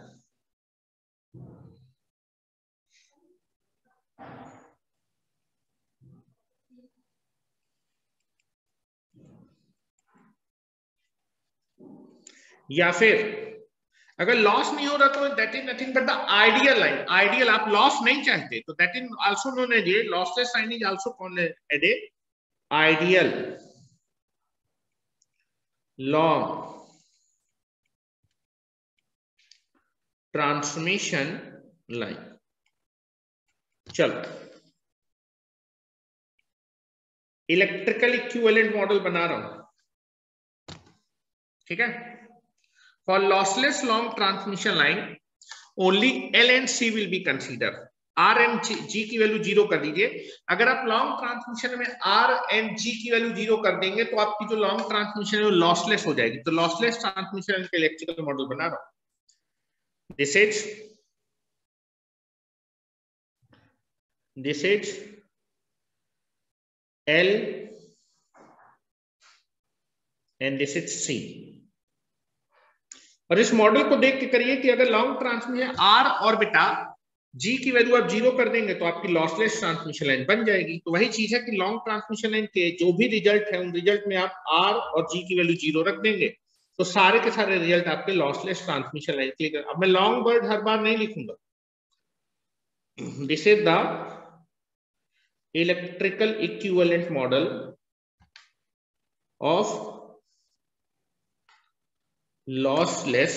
या फिर अगर लॉस नहीं हो रहा तो that is nothing but the ideal line. Ideal, आप लॉस नहीं चाहते तो that is also known as a lossless line, is also called as a ideal long transmission line. चलो इलेक्ट्रिकल इक्विवेलेंट मॉडल बना रहा हूं, ठीक है। For lossless long transmission line only L and C will be consider. R and G की value 0 कर दीजिए। अगर आप लॉन्ग ट्रांसमिशन में R and G की वैल्यू 0 कर देंगे तो आपकी जो लॉन्ग ट्रांसमिशन है वो लॉसलेस हो जाएगी। तो लॉसलेस ट्रांसमिशन का इलेक्ट्रिकल मॉडल बना रहा हूं। This is L and this is C। और इस मॉडल को देख के करिए कि अगर लॉन्ग ट्रांसमिशन R और बेटा G की वैल्यू आप 0 कर देंगे तो आपकी लॉसलेस ट्रांसमिशन लाइन बन जाएगी। तो वही चीज है कि लॉन्ग ट्रांसमिशन लाइन के जो भी रिजल्ट है उन रिजल्ट में आप R और G की वैल्यू 0 रख देंगे तो सारे के सारे रिजल्ट आपके लॉसलेस ट्रांसमिशन लाइन के। अब मैं लॉन्ग वर्ड हर बार नहीं लिखूंगा। This is the electrical equivalent model of lossless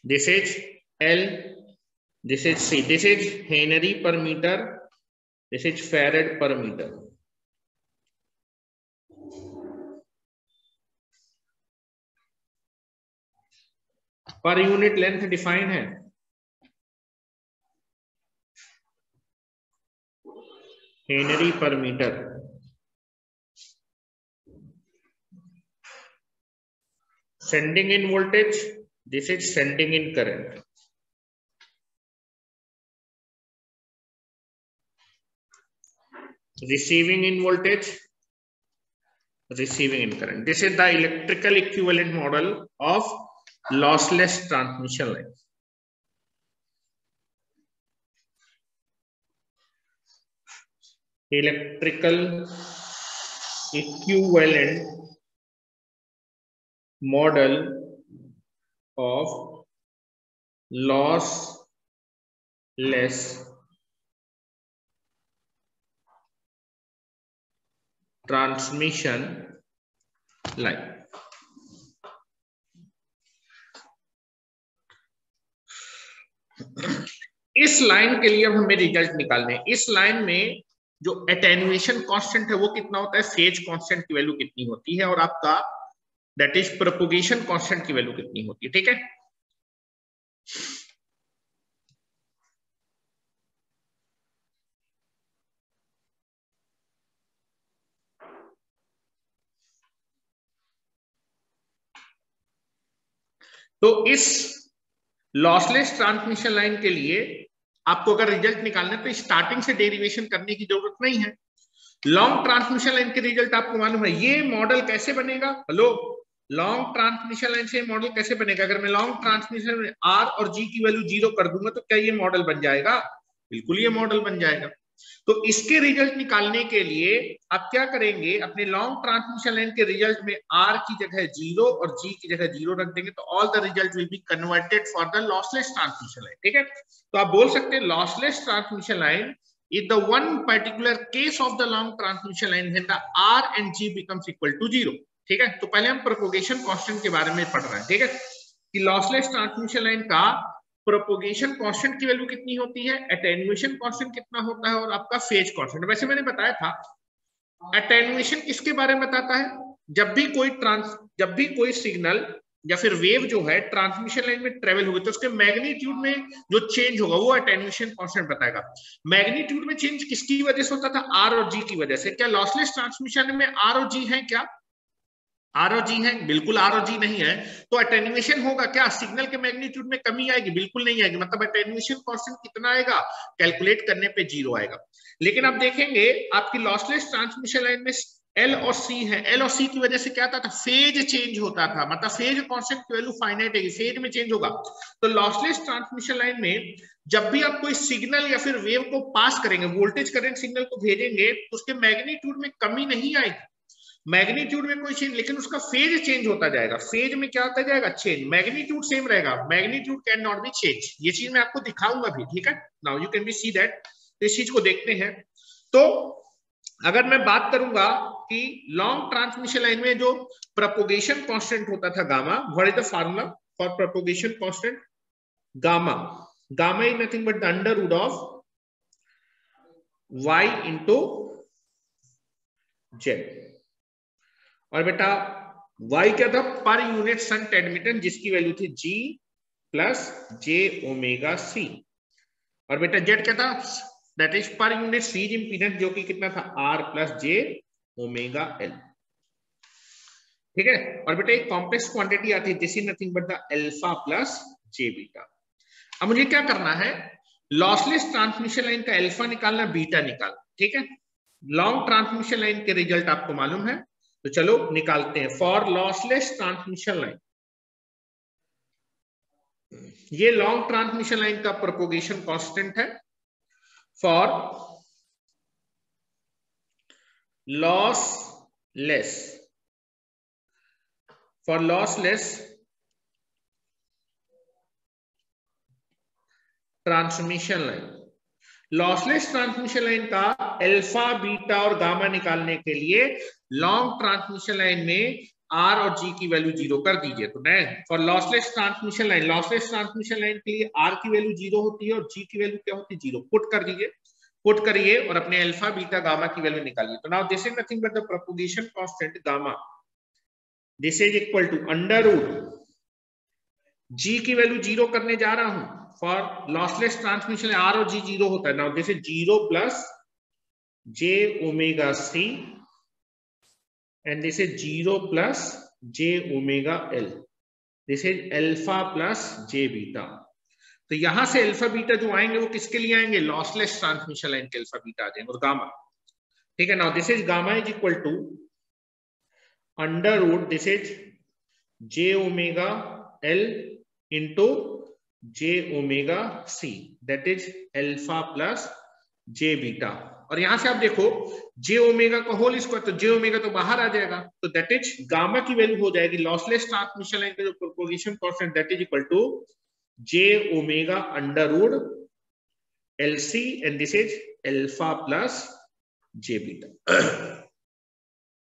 this is L, this is C, this is Henry per meter, this is Farad per meter। पर यूनिट लेंथ डिफाइन है। Henry per metre. Sending end voltage, this is sending end current. receiving in voltage, receiving in current। This is the electrical equivalent model of lossless transmission line। Electrical equivalent model of lossless transmission line. इस line के लिए अब हमें result निकालने हैं। इस line में जो एटेन्युएशन कांस्टेंट है वो कितना होता है, फेज कांस्टेंट की वैल्यू कितनी होती है, और आपका दैट इज प्रोपोगेशन कांस्टेंट की वैल्यू कितनी होती है, ठीक है। तो इस लॉसलेस ट्रांसमिशन लाइन के लिए आपको अगर रिजल्ट निकालना है तो स्टार्टिंग से डेरिवेशन करने की जरूरत नहीं है। लॉन्ग ट्रांसमिशन लाइन के रिजल्ट आपको मालूम है। ये मॉडल कैसे बनेगा, हेलो, लॉन्ग ट्रांसमिशन लाइन से मॉडल कैसे बनेगा। अगर मैं लॉन्ग ट्रांसमिशन R और G की वैल्यू 0 कर दूंगा तो क्या ये मॉडल बन जाएगा, बिल्कुल ये मॉडल बन जाएगा। तो इसके रिजल्ट निकालने के लिए आप क्या करेंगे, अपने लॉन्ग ट्रांसमिशन लाइन के रिजल्ट में r की जगह 0 और g की जगह 0 रख देंगे, तो all the result will be converted for the lossless transmission line. ठीक है, तो आप बोल सकते हैं lossless transmission line is the one particular case of the long transmission line when the r and g becomes equal to 0। ठीक है, तो पहले हम प्रोपोगेशन कांस्टेंट के बारे में पढ़ रहे हैं। ठीक है, कि लॉसलेस ट्रांसमिशन लाइन का प्रोपोगेशन कांस्टेंट की वैल्यू कितनी होती है, एटेन्युएशन कांस्टेंट कितना होता है, और आपका फेज कांस्टेंट। वैसे मैंने बताया था एटेन्युएशन किसके बारे में बताता है, जब भी कोई सिग्नल या फिर वेव जो है ट्रांसमिशन लाइन में ट्रेवल होगी तो उसके मैग्नीट्यूड में जो चेंज होगा वो एटेन्युएशन कांस्टेंट बताएगा। मैग्नीट्यूड में चेंज किसकी वजह से होता था, आर और जी की वजह से। क्या लॉसलेस ट्रांसमिशन में आर और जी है, क्या आर और जी है? बिल्कुल आर और जी नहीं है। तो एटेन्युएशन होगा क्या, सिग्नल के मैग्नीट्यूड में कमी आएगी? बिल्कुल नहीं आएगी। मतलब एटेन्युएशन कांस्टेंट कितना आएगा, कैलकुलेट करने पे 0 आएगा। लेकिन आप देखेंगे आपकी लॉसलेस ट्रांसमिशन लाइन में एल और सी है, एल और सी की वजह से क्या था, फेज चेंज होता था। मतलब फेज कांस्टेंट की वैल्यू फाइनाइट है, फेज में चेंज होगा। तो लॉसलेस ट्रांसमिशन लाइन में जब भी आप कोई सिग्नल या फिर वेव को पास करेंगे, वोल्टेज करंट सिग्नल को भेजेंगे, तो उसके मैग्नीट्यूड में कमी नहीं आएगी, मैग्नीट्यूड में कोई चेंज, लेकिन उसका फेज चेंज होता जाएगा। फेज में क्या होता जाएगा, चेंज। मैग्नीट्यूड सेम रहेगा, magnitude can not be change. ये चीज मैं आपको दिखाऊंगा भी। ठीक है, now you can be see that. तो इस चीज को देखते हैं। तो अगर मैं बात करूंगा कि लॉन्ग ट्रांसमिशन लाइन में जो प्रोपोगेशन कांस्टेंट होता था gamma, what is the formula for propagation constant? Gamma, gamma is nothing but the under root of y into Z. और बेटा y क्या था, पर यूनिट शंट एडमिटेंस, जिसकी वैल्यू थी g प्लस जे ओमेगा सी। और बेटा z क्या था, that is per unit series impedance, जो कि कितना था, r प्लस जे ओमेगा एल। ठीक है, और बेटा एक कॉम्प्लेक्स क्वांटिटी आती है, this is nothing but the alpha plus J beta. अब मुझे क्या करना है, लॉसलेस ट्रांसमिशन लाइन का अल्फा निकालना, बीटा निकालना। ठीक है, लॉन्ग ट्रांसमिशन लाइन के रिजल्ट आपको मालूम है, तो चलो निकालते हैं। फॉर लॉसलेस ट्रांसमिशन लाइन, ये लॉन्ग ट्रांसमिशन लाइन का प्रोपोगेशन कांस्टेंट है। For lossless transmission line, lossless transmission line का अल्फा, बीटा और गामा निकालने के लिए लॉन्ग ट्रांसमिशन लाइन में आर और जी की वैल्यू 0 कर दीजिए। तो नहीं, for lossless transmission line, lossless transmission line के लिए आर की वैल्यू 0 होती है और जी की वैल्यू क्या होती है, 0। पुट कर दीजिए, पुट करिए और अपने अल्फा, बीटा, गामा की वैल्यू निकालिए। तो now this is nothing but the propagation constant gamma, this is equal to under root, G की वैल्यू 0 करने जा रहा हूं। फॉर लॉसलेस ट्रांसमिशन आर और जी 0 होता है। Now this is 0 plus J omega C and this is 0 plus J omega L, this is alpha plus J beta. तो यहां से अल्फा बीटा जो आएंगे वो किसके लिए आएंगे, लॉसलेस ट्रांसमिशन लाइन के अल्फा बीटा आ जाएंगे, और गामा। ठीक है, now this is gamma is equal to under root, this is J omega L into J omega C, that is alpha plus J beta. और यहां से आप देखो जे ओमेगा का होल स्क्वायर, तो जे ओमेगा तो बाहर आ जाएगा, तो दैट इज गामा की वैल्यू हो जाएगी लॉसलेस ट्रांसमिशन लाइन का जो propagation constant, that is equal to J omega under root L C and this is alpha plus J beta.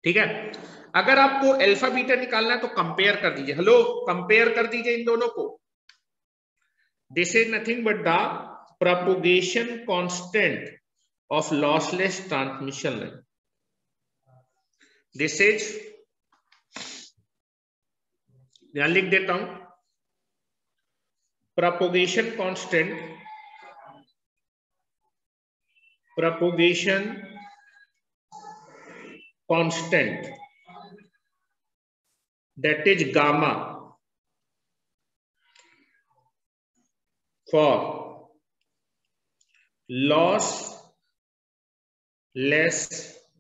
ठीक है, अगर आपको अल्फा बीटा निकालना है तो कंपेयर कर दीजिए। हेलो, कंपेयर कर दीजिए इन दोनों को। This is nothing but the propagation constant of lossless transmission line. This is, यहां लिख देता हूं, propagation constant that is gamma for lossless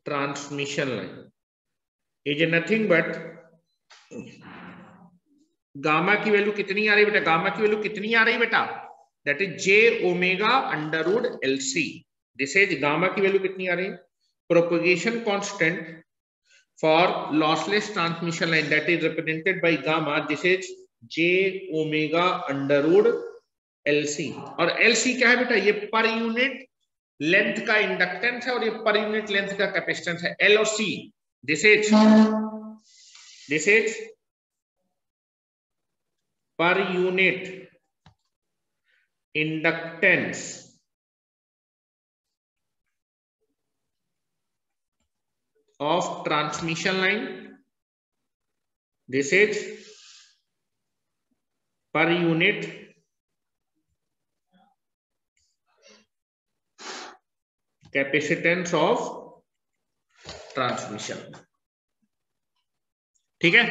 transmission line is nothing but gamma की वैल्यू कितनी आ रही बेटा, गामा की वैल्यू कितनी आ रही बेटा, that is J omega under root L C, this is gamma की वैल्यू कितनी आ रही है, propagation constant for lossless transmission line that is represented by gamma, this is j omega under root LC। और LC क्या है बेटा, ये पर यूनिट लेंथ का इंडक्टेंस है और ये पर यूनिट लेंथ का कैपेसिटेंस है, L और C। This is per unit inductance of transmission line, this is per unit capacitance of transmission। ठीक है,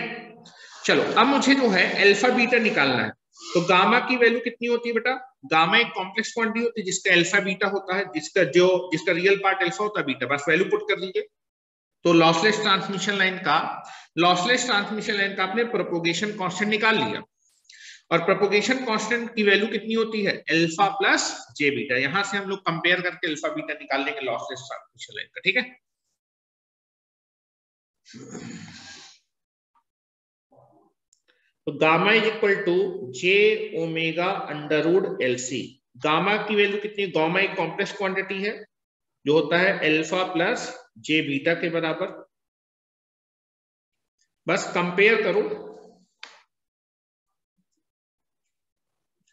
चलो अब मुझे जो है अल्फा बीटा निकालना है। तो गामा की वैल्यू कितनी होती है बेटा, गामा एक कॉम्प्लेक्स क्वांटिटी होती है जिसका अल्फा बीटा होता है, जिसका रियल पार्ट अल्फा होता है, बीटा, बस वैल्यू पुट कर दीजिए। तो लॉसलेस ट्रांसमिशन लाइन का आपने प्रोपोगेशन कांस्टेंट निकाल लिया, और प्रोपोगेशन कांस्टेंट की वैल्यू कितनी होती है, अल्फा प्लस जे बीटा। यहां से हम लोग कंपेयर करके अल्फा बीटा निकाल लेंगे लॉसलेस ट्रांसमिशन लाइन का, ठीक है। तो gamma is equal to J omega under root LC। Gamma की वैल्यू कितनी, गामा एक कॉम्प्लेक्स क्वांटिटी है जो होता है अल्फा प्लस जे बीटा के बराबर। बस कंपेयर करो,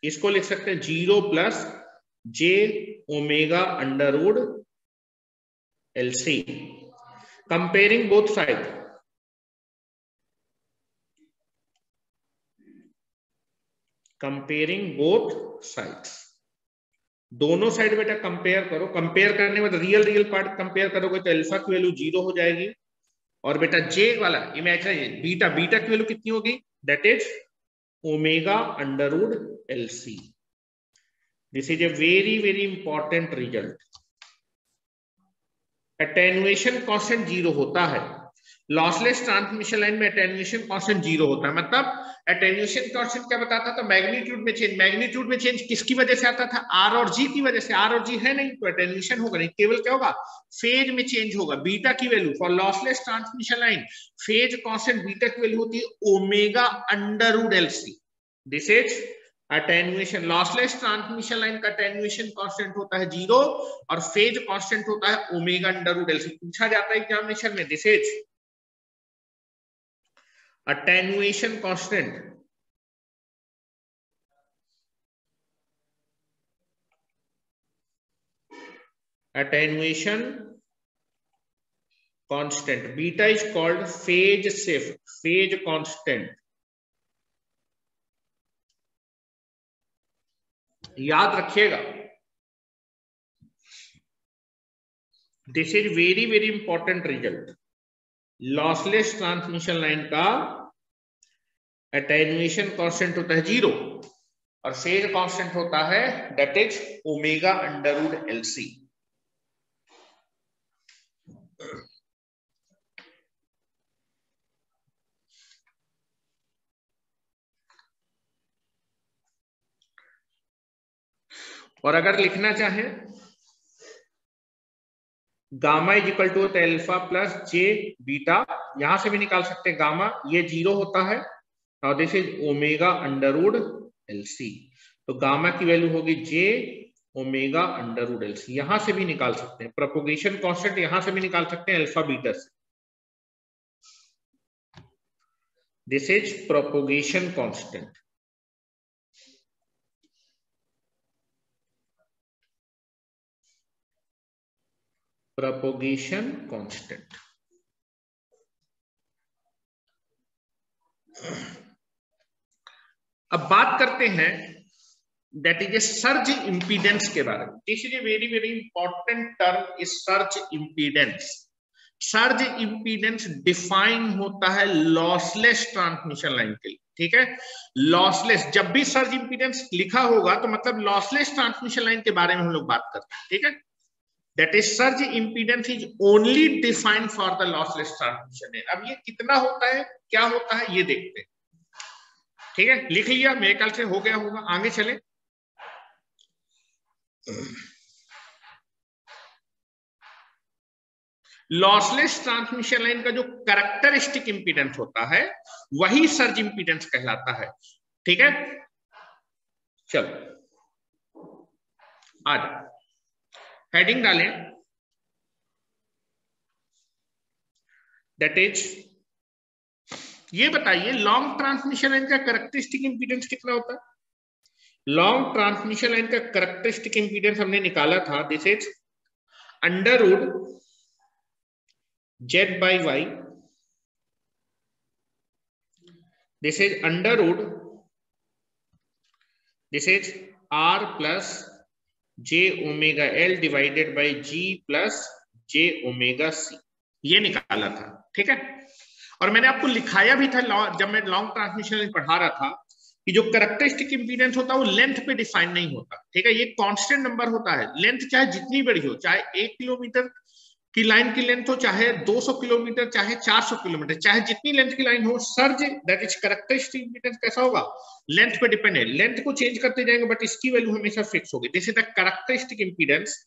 इसको लिख सकते हैं 0 प्लस जे omega under root LC, comparing both side. Comparing both sides, दोनों साइड बेटा कंपेयर करो। कंपेयर करने में रियल पार्ट कंपेयर करोगे तो अल्फा की वैल्यू 0 हो जाएगी, और बेटा जे वाला इमेजिनरी बीटा की वैल्यू कितनी होगी, that is omega under root LC। This is a very important result. Attenuation constant 0 होता है, लॉसलेस ट्रांसमिशन लाइन में अटेन्युएशन कांस्टेंट 0 होता है। मतलब अटेन्युएशन कांस्टेंट क्या बताता था, मैग्नीट्यूड में चेंज किसकी वजह से आता था, आर और जी की वजह से। आर और जी है नहीं तो अटेन्युएशन होगा नहीं, केवल क्या होगा, फेज में चेंज होगा। बीटा की value for lossless transmission line, phase constant beta की वैल्यू होती है omega under root LC। This is attenuation. Lossless transmission line का अटेन्युएशन कांस्टेंट होता है 0 और फेज कांस्टेंट होता है ओमेगा अंडर रूट LC। पूछा जाता है एग्जामिनेशन में, this is attenuation constant beta is called phase shift, phase constant। याद रखिएगा, this is very important result. Lossless transmission line का अटेन्युएशन कांस्टेंट होता है 0 और फेज कांस्टेंट होता है that is omega under root LC। और अगर लिखना चाहे gamma is equal to alpha plus J beta, यहां से भी निकाल सकते हैं। गामा ये 0 होता है और this is omega under root LC। तो गामा की वैल्यू होगी j omega under root LC। यहां से भी निकाल सकते हैं प्रोपोगेशन कांस्टेंट, यहां से भी निकाल सकते हैं अल्फा बीटा से। This is propagation constant. Propagation constant. अब बात करते हैं that is A surge impedance के बारे में। This is a very important term is surge impedance. Surge impedance define होता है लॉसलेस ट्रांसमिशन लाइन के लिए, ठीक है। लॉसलेस, जब भी सर्ज इंपीडेंस लिखा होगा तो मतलब लॉसलेस ट्रांसमिशन लाइन के बारे में हम लोग बात करते हैं, ठीक है। That is surge impedance is only defined for the lossless transmission line. अब ये कितना होता है, क्या होता है, ये देखते हैं, ठीक है। लिख लिया, मेरे ख्याल से हो गया होगा। आगे चले, लॉसलेस ट्रांसमिशन लाइन का जो कैरेक्टरिस्टिक इंपीडेंस होता है वही सर्ज इंपीडेंस कहलाता है। ठीक है, चलो आज हेडिंग डालें, दैट इज ये बताइए लॉन्ग ट्रांसमिशन लाइन का कैरेक्टरिस्टिक इंपीडेंस कितना होता है। लॉन्ग ट्रांसमिशन लाइन का कैरेक्टरिस्टिक इंपीडेंस हमने निकाला था, this is under root Z by Y, this is under root, this is R plus J omega L divided by G plus J omega C, ये निकाला था। ठीक है, और मैंने आपको लिखाया भी था जब मैं लॉन्ग ट्रांसमिशन पढ़ा रहा था कि जो कैरेक्टरिस्टिक इंपीडेंस होता है वो लेंथ पे डिफाइन नहीं होता। ठीक है, ये कांस्टेंट नंबर होता है। लेंथ चाहे जितनी बड़ी हो, चाहे 1 किलोमीटर की लाइन की लेंथ हो, चाहे 200 किलोमीटर, चाहे 400 किलोमीटर, चाहे जितनी लेंथ की लाइन हो, surge that is characteristic impedance कैसा होगा, लेंथ पे डिपेंड है। लेंथ को चेंज करते जाएंगे बट इसकी वैल्यू हमेशा फिक्स होगी। This is the characteristic impedance,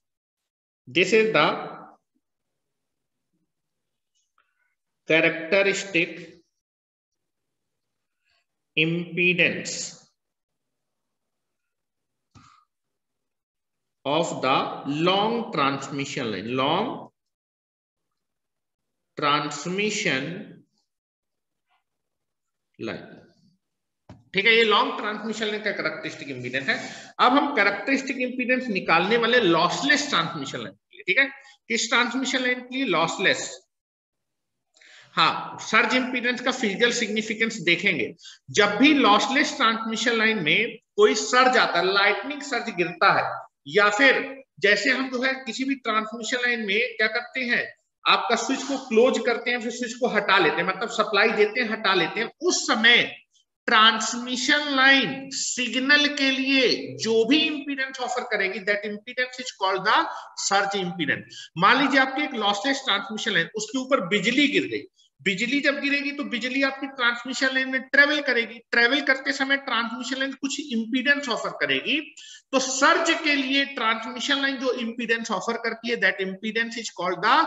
this is the characteristic impedance of the long transmission line, long transmission line। ठीक है, ये लॉन्ग ट्रांसमिशन लाइन का कैरेक्टरिस्टिक इंपीडेंस है। अब हम कैरेक्टरिस्टिक इंपीडेंस निकालने वाले लॉसलेस ट्रांसमिशन लाइन के लिए। ठीक है, किस ट्रांसमिशन लाइन के लिए, लॉसलेस। हाँ, सर्ज इंपीडेंस का फिजिकल सिग्निफिकेंस देखेंगे। जब भी लॉसलेस ट्रांसमिशन लाइन में कोई सर्ज आता है, लाइटनिंग सर्ज गिरता है, या फिर जैसे हम जो है किसी भी ट्रांसमिशन लाइन में क्या करते हैं, आपका स्विच को क्लोज करते हैं, फिर स्विच को हटा लेते हैं, मतलब सप्लाई देते हैं हटा लेते हैं, उस समय ट्रांसमिशन लाइन सिग्नल के लिए जो भी इंपीडेंस ऑफर करेगी that impedance is called the surge impedance. मान लीजिए आपकी एक लॉसलेस ट्रांसमिशन लाइन, उसके ऊपर बिजली गिर गई। बिजली जब गिरेगी तो बिजली आपकी ट्रांसमिशन लाइन में ट्रेवल करेगी, ट्रेवल करते समय ट्रांसमिशन लाइन कुछ इंपीडेंस ऑफर करेगी, तो सर्ज के लिए ट्रांसमिशन लाइन जो इंपीडेंस ऑफर करती है that impedance is called the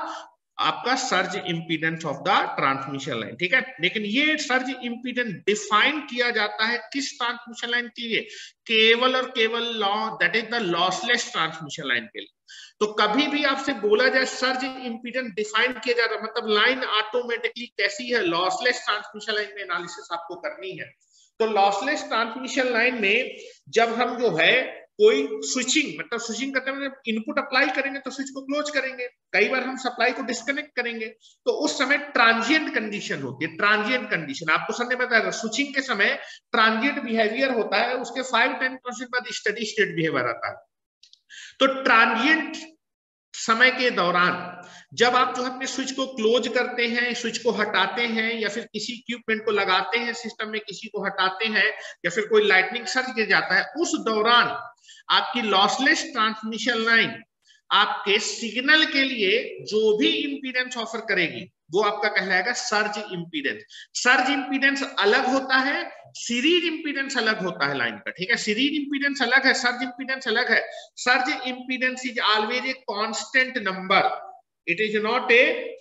आपका surge impedance of the transmission line. ठीक है, लेकिन ये सर्ज इंपीडेंस डिफाइन किया जाता है किस ट्रांसमिशन लाइन के लिए, केवल और केवल that is the lossless transmission line के लिए। तो कभी भी आपसे बोला जाए सर्ज इंपीडेंस डिफाइन किया जा रहा है, मतलब लाइन ऑटोमेटिकली कैसी है, लॉसलेस ट्रांसमिशन लाइन में एनालिसिस आपको करनी है। तो लॉसलेस ट्रांसमिशन लाइन में जब हम जो है कोई स्विचिंग, मतलब स्विचिंग करते हैं इनपुट अप्लाई करेंगे तो स्विच को क्लोज करेंगे, कई बार हम सप्लाई को डिस्कनेक्ट करेंगे, तो उस समय ट्रांजिएंट कंडीशन होती है। ट्रांजिएंट कंडीशन आपको सर ने बताया, स्विचिंग के समय ट्रांजिएंट बिहेवियर होता है, उसके 5-10% बाद स्टडी स्टेट बिहेवियर आता है। तो ट्रांजिएंट समय के दौरान जब आप जो है अपने स्विच को क्लोज करते हैं, स्विच को हटाते हैं, या फिर किसी इक्विपमेंट को लगाते हैं सिस्टम में, किसी को हटाते हैं, या फिर कोई लाइटनिंग सर्ज गिर जाता है, उस दौरान आपकी लॉसलेस ट्रांसमिशन लाइन आपके सिग्नल के लिए जो भी इंपीडेंस ऑफर करेगी वो आपका कहलाएगा सर्ज इंपीडेंस। सर्ज इंपीडेंस अलग होता है, सीरीज इंपीडेंस अलग होता है लाइन का। ठीक है, सीरीज इंपीडेंस अलग है, सर्ज इंपीडेंस अलग है। Surge impedance is always a constant number, it is not a,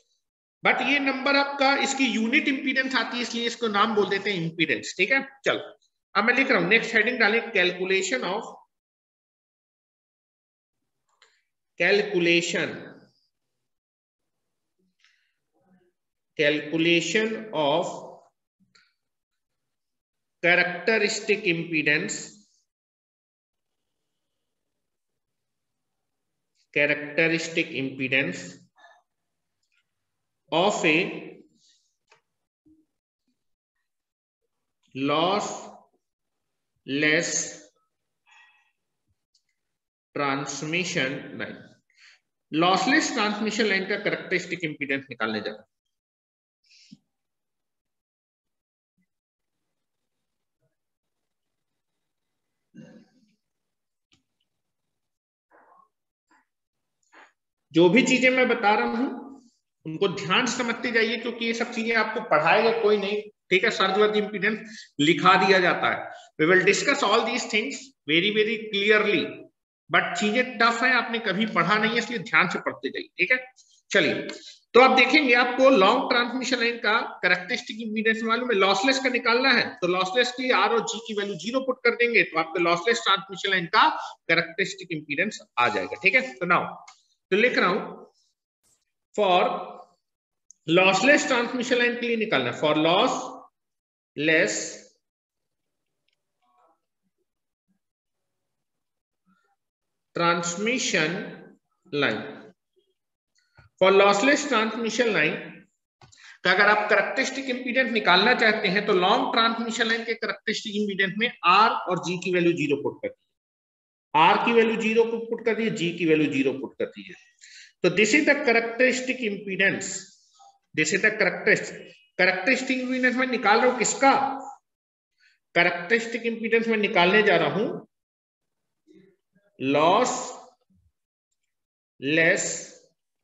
but ये नंबर आपका इसकी यूनिट इंपीडेंस आती है, इसलिए इसको नाम बोल देते हैं इंपीडेंस। ठीक है, चलो अब मैं लिख रहा हूं, नेक्स्ट हेडिंग डालें, calculation of calculation of characteristic impedance of a lossless transmission line. Lossless transmission line का कैरेक्टरिस्टिक इंपीडेंस निकालने जा रहा है। जो भी चीजें मैं बता रहा हूं उनको ध्यान से समझते जाइए, क्योंकि ये सब चीजें आपको पढ़ाएगा कोई नहीं। ठीक है, सर्ज इंपीडेंस लिखा दिया जाता है। We will discuss all these things very very clearly, but चीजें टफ है, आपने कभी पढ़ा नहीं है, इसलिए ध्यान से पढ़ते जाइए। ठीक है, चलिए तो आप देखेंगे आपको लॉन्ग ट्रांसमिशन लाइन का कैरेक्टरिस्टिक इंपीडेंस मालूम है, लॉसलेस का निकालना है तो लॉसलेस के लिए आर और जी की वैल्यू 0 पुट कर देंगे तो आपका लॉसलेस ट्रांसमिशन लाइन का कैरेक्टरिस्टिक इंपीडेंस आ जाएगा। ठीक है, तो नाउ तो लिख रहा हूं फॉर लॉसलेस ट्रांसमिशन लाइन के लिए निकालना है, for lossless transmission line, for lossless transmission line का अगर आप कैरेक्टरिस्टिक इंपीडेंस निकालना चाहते हैं तो लॉन्ग ट्रांसमिशन लाइन के कैरेक्टरिस्टिक इंपीडेंस में आर और जी की वैल्यू 0 पुट कर दीजिए, आर की वैल्यू 0 पुट कर दीजिए, जी की वैल्यू 0 पुट कर दीजिए। तो this is the characteristic impedance, this is the characteristic impedance में निकाल रहा हूं किसका, कैरेक्टरिस्टिक इंपीडेंस में निकालने जा रहा हूं lossless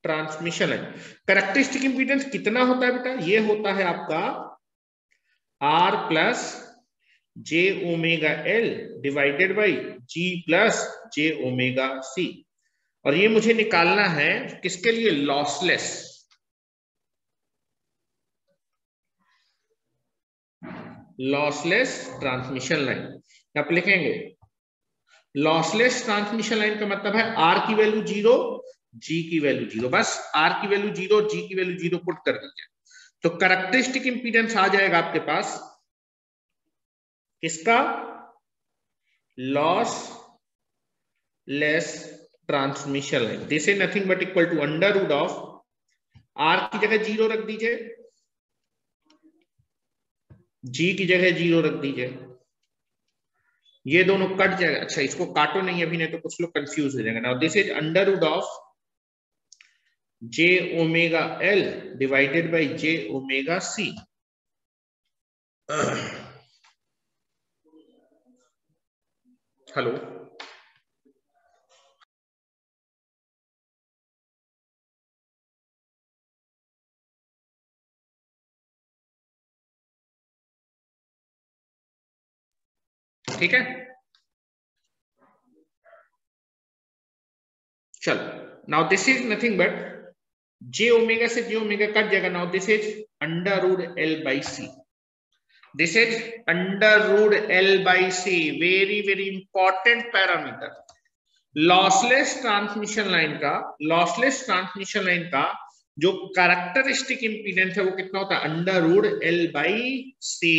transmission line. Characteristic impedance कितना होता है बेटा, ये होता है आपका R plus J omega L divided by G plus J omega C, और ये मुझे निकालना है किसके लिए, लॉसलेस, लॉसलेस ट्रांसमिशन लाइन। आप लिखेंगे लॉसलेस ट्रांसमिशन लाइन का मतलब है आर की वैल्यू 0, जी की वैल्यू 0, बस आर की वैल्यू 0 और जी की वैल्यू 0 पुट कर दीजिए तो कैरेक्टरिस्टिक इंपीडेंस आ जाएगा आपके पास किसका, lossless transmission line. This is nothing but equal to under root of R की जगह 0 रख दीजिए, जी की जगह 0 रख दीजिए, ये दोनों कट जाएगा। अच्छा इसको काटो नहीं अभी, नहीं तो कुछ लोग कंफ्यूज हो जाएंगे। Now this is under root of j omega L divided by j omega C. Hello, ठीक है, चलो now this is nothing but j omega से जे ओमेगा कट जाएगा। Now this is under root L by C, this is under root L by C, very very important parameter. Lossless transmission line का, lossless transmission line का जो characteristic impedance है वो कितना होता है, under root L by C.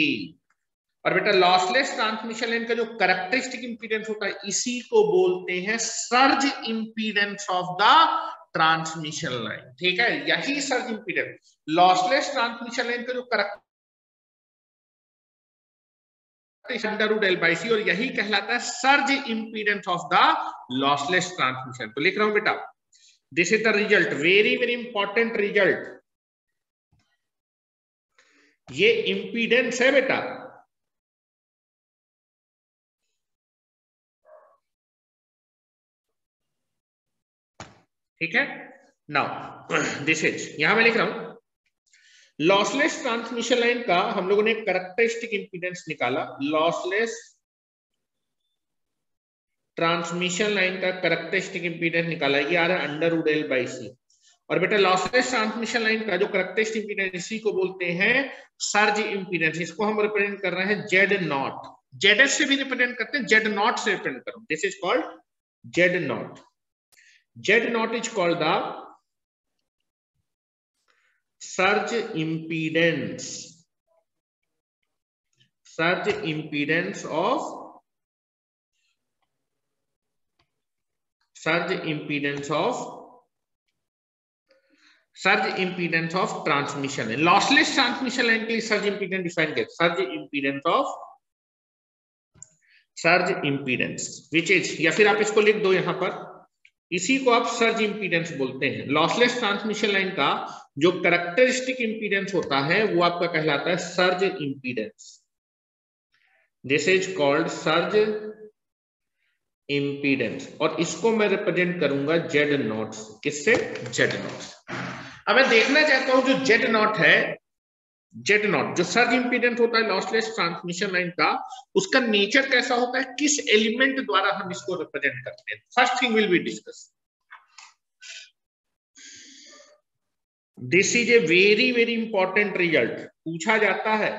और बेटा लॉसलेस ट्रांसमिशन लाइन का जो कैरेक्टरिस्टिक इंपीडेंस होता है इसी को बोलते हैं surge impedance of the transmission line. ठीक है, यही surge impedance lossless transmission line का जो character under root L by C, और यही कहलाता है surge impedance of the lossless transmission. तो लिख रहा हूं बेटा this is the result, very very important result. ये इंपीडेंस है बेटा, ठीक है। नाउ दिस इज, यहां मैं लिख रहा हूं लॉसलेस ट्रांसमिशन लाइन का हम लोगों ने कैरेक्टरिस्टिक इंपीडेंस निकाला, लॉसलेस ट्रांसमिशन लाइन का कैरेक्टरिस्टिक इंपीडेंस निकाला, ये आ रहा है under root L by C. और बेटा लॉसलेस ट्रांसमिशन लाइन का जो कैरेक्टरिस्टिक इंपीडेंस इसी को बोलते हैं सर्ज इंपीडेंस, इसको हम रिप्रेजेंट कर रहे हैं जेड नॉट, जेडएस से भी रिप्रेजेंट करते हैं, जेड नॉट से रिप्रेजेंट करो, this is called Z not. Z naught is called the surge impedance, surge impedance of, surge impedance of, surge impedance of transmission line. Lossless transmission line के लिए surge impedance define किया, surge impedance of, surge impedance which is, या फिर आप इसको लिख दो यहां पर, इसी को आप सर्ज इंपीडेंस बोलते हैं। लॉसलेस ट्रांसमिशन लाइन का जो कैरेक्टरिस्टिक इंपीडेंस होता है वो आपका कहलाता है surge impedance, this is called surge impedance, और इसको मैं रिप्रेजेंट करूंगा जेड नॉट, किससे, जेड नॉट। अब मैं देखना चाहता हूं जो जेड नॉट है, जेड नॉट जो सर्ज इंपीडेंस होता है लॉसलेस ट्रांसमिशन लाइन का, उसका नेचर कैसा होता है, किस एलिमेंट द्वारा हम इसको रिप्रेजेंट करते हैं। First thing will be discuss, this is a very very important result, पूछा जाता है।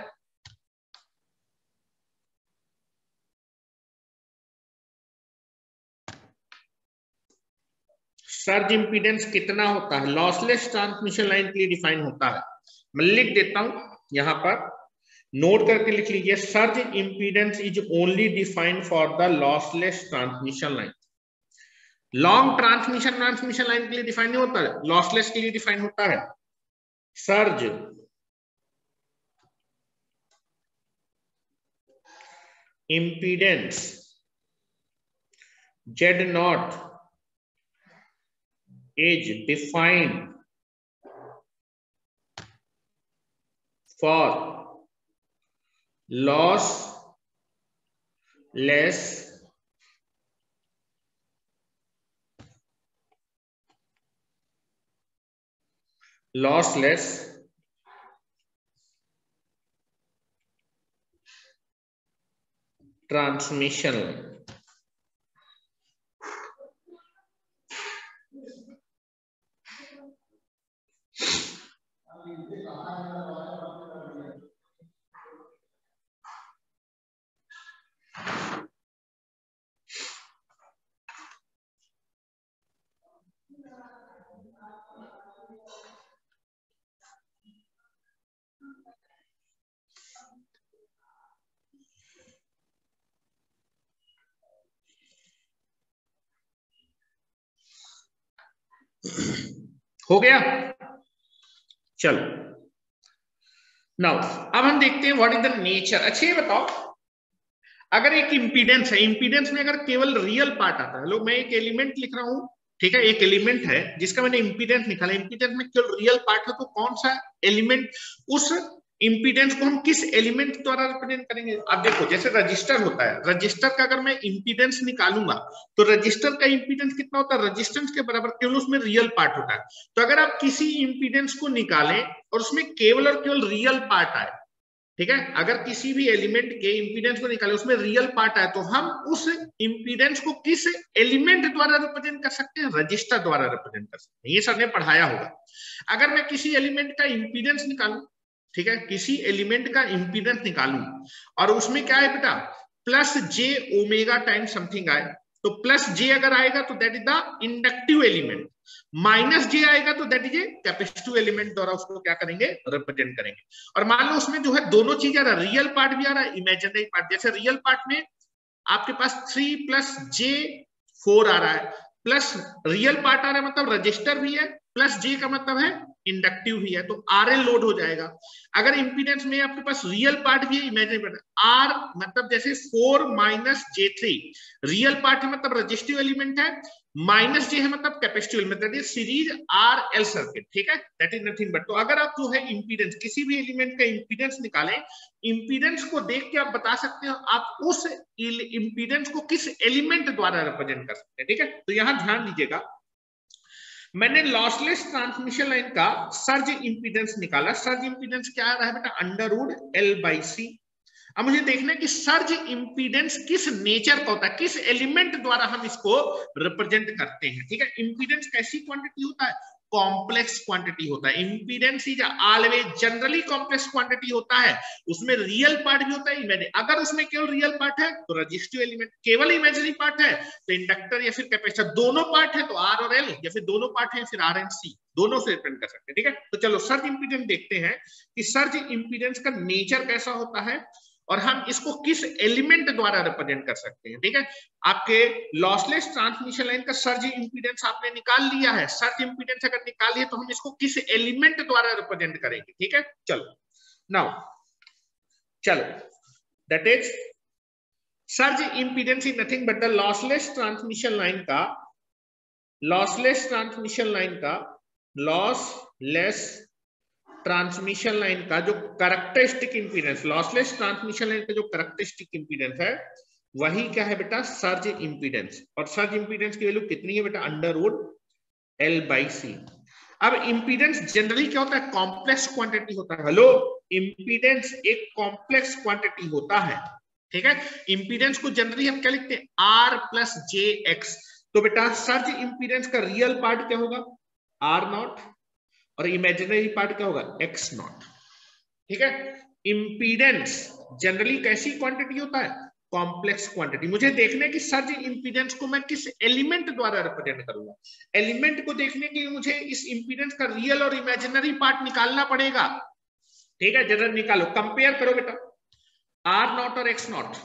सर्ज इंपीडेंस कितना होता है लॉसलेस ट्रांसमिशन लाइन के लिए डिफाइन होता है। मैं लिख देता हूं यहां पर, नोट करके लिख लीजिए। Surge impedance is only defined for the lossless transmission line. Long transmission line के लिए डिफाइन नहीं होता है, लॉसलेस के लिए डिफाइन होता है। Surge impedance Z0 is defined for lossless transmission. हो गया, चलो नाउ अब हम देखते हैं व्हाट इज द नेचर। अच्छा ये बताओ, अगर एक इंपीडेंस है, इंपीडेंस में अगर केवल रियल पार्ट आता है, लोग मैं एक एलिमेंट लिख रहा हूं, ठीक है, एक एलिमेंट है जिसका मैंने इंपीडेंस निकाला, इंपीडेंस में केवल रियल पार्ट है, तो कौन सा एलिमेंट, उस इंपीडेंस को हम किस एलिमेंट द्वारा रिप्रेजेंट करेंगे। अब देखो जैसे रजिस्टर होता है, रजिस्टर का अगर मैं इंपीडेंस निकालूंगा तो रजिस्टर का इंपीडेंस कितना होता है, रजिस्टेंस के बराबर, केवल उसमें रियल पार्ट होता है। तो अगर आप किसी इंपीडेंस को निकालें और उसमें केवल और केवल रियल पार्ट आए, ठीक है, अगर किसी भी एलिमेंट के इंपीडेंस को निकाले उसमें रियल पार्ट आए, तो हम उस इंपीडेंस को किस एलिमेंट द्वारा रिप्रेजेंट कर सकते हैं, रजिस्टर द्वारा रिप्रेजेंट कर सकते हैं। ये सर ने पढ़ाया होगा। अगर मैं किसी एलिमेंट का इंपीडेंस निकालूं, ठीक है, किसी एलिमेंट का इंपीडेंस निकालूं और उसमें क्या है बेटा, प्लस जे ओमेगा टाइम समथिंग आए, तो प्लस जे अगर आएगा तो that is the inductive element, minus J आएगा तो that is a capacitive element द्वारा उसको क्या करेंगे, रिप्रेजेंट करेंगे। और मान लो उसमें जो है दोनों चीज आ रहा है, रियल पार्ट भी आ रहा है, इमेजिनरी पार्ट। जैसे रियल पार्ट में आपके पास 3 प्लस जे 4 आ रहा है, प्लस रियल पार्ट आ रहा है मतलब रजिस्टर भी है, प्लस जे का मतलब है इंडक्टिव भी है, तो आरएल लोड हो जाएगा। अगर इंपीडेंस में आपके पास रियल पार्ट भी है, इमेजिनरी पार्ट, आर मतलब जैसे 4 माइनस J3, रियल पार्ट है मतलब रजिस्टिव एलिमेंट है, माइनस जे है मतलब capacitive element, that is series R L circuit, ठीक है, दैट इज नथिंग बट। तो अगर आप जो है इंपीडेंस, किसी भी एलिमेंट का इंपीडेंस निकालें, इंपीडेंस को देख के आप बता सकते हो आप उस इंपीडेंस को किस एलिमेंट द्वारा रिप्रेजेंट कर सकते हैं, ठीक है। तो यहां ध्यान दीजिएगा, मैंने लॉसलेस ट्रांसमिशन लाइन का सर्ज इंपीडेंस निकाला। सर्ज इंपीडेंस क्या आ रहा है बेटा, √L/C। अब मुझे देखना है कि सर्ज इंपीडेंस किस नेचर का होता है, किस एलिमेंट द्वारा हम इसको रिप्रेजेंट करते हैं, ठीक है। इंपीडेंस कैसी क्वांटिटी होता है, कॉम्प्लेक्स क्वांटिटी होता है। Impedance is always generally complex quantity होता है, उसमें रियल पार्ट भी होता है, इमेजिनरी। अगर उसमें केवल रियल पार्ट है तो रजिस्टिव एलिमेंट, केवल इमेजिनरी पार्ट है तो इंडक्टर या फिर कैपेसिटर, दोनों पार्ट है तो आर और एल, या फिर दोनों पार्ट है फिर आर एंड सी, दोनों से रिप्रेजेंट कर सकते हैं, ठीक है। तो चलो सर्ज इंपीडेंस देखते हैं कि सर्ज इंपीडेंस का नेचर कैसा होता है और हम इसको किस एलिमेंट द्वारा रिप्रेजेंट कर सकते हैं, ठीक है। आपके लॉसलेस ट्रांसमिशन लाइन का सर्ज इंपीडेंस आपने निकाल लिया है, सर्ज इंपीडेंस अगर निकाल लिया तो हम इसको किस एलिमेंट द्वारा रिप्रेजेंट करेंगे, ठीक है। चलो नाउ चलो, that is surge impedance is nothing but the lossless transmission line का, लॉसलेस ट्रांसमिशन लाइन का, लॉसलेस ट्रांसमिशन लाइन का जो characteristic impedance, lossless transmission line का जो कैरेक्टरिस्टिक इंपीडेंस है वही क्या है बेटा, सर्ज इंपीडेंस। और सर्ज इंपीडेंस की वैल्यू कितनी है बेटा, √L/C। अब इंपीडेंस जनरली क्या होता है, कॉम्प्लेक्स क्वांटिटी होता है। हेलो, इंपीडेंस एक कॉम्प्लेक्स क्वांटिटी होता है, ठीक है। इंपीडेंस को जनरली हम क्या लिखते हैं, R+JX। तो बेटा सर्ज इंपीडेंस का रियल पार्ट क्या होगा, R0 और इमेजिनरी पार्ट क्या होगा, एक्स नॉट। ठीक है, इंपीडेंस जनरली कैसी क्वांटिटी होता है, कॉम्प्लेक्स क्वांटिटी। मुझे देखने की सर जी इंपीडेंस को मैं किस एलिमेंट द्वारा रिप्रेजेंट करूंगा, एलिमेंट को देखने के लिए मुझे इस इंपीडेंस का रियल और इमेजिनरी पार्ट निकालना पड़ेगा। ठीक है, जरा निकालो, कंपेयर करो बेटा, आर नॉट और एक्स नॉट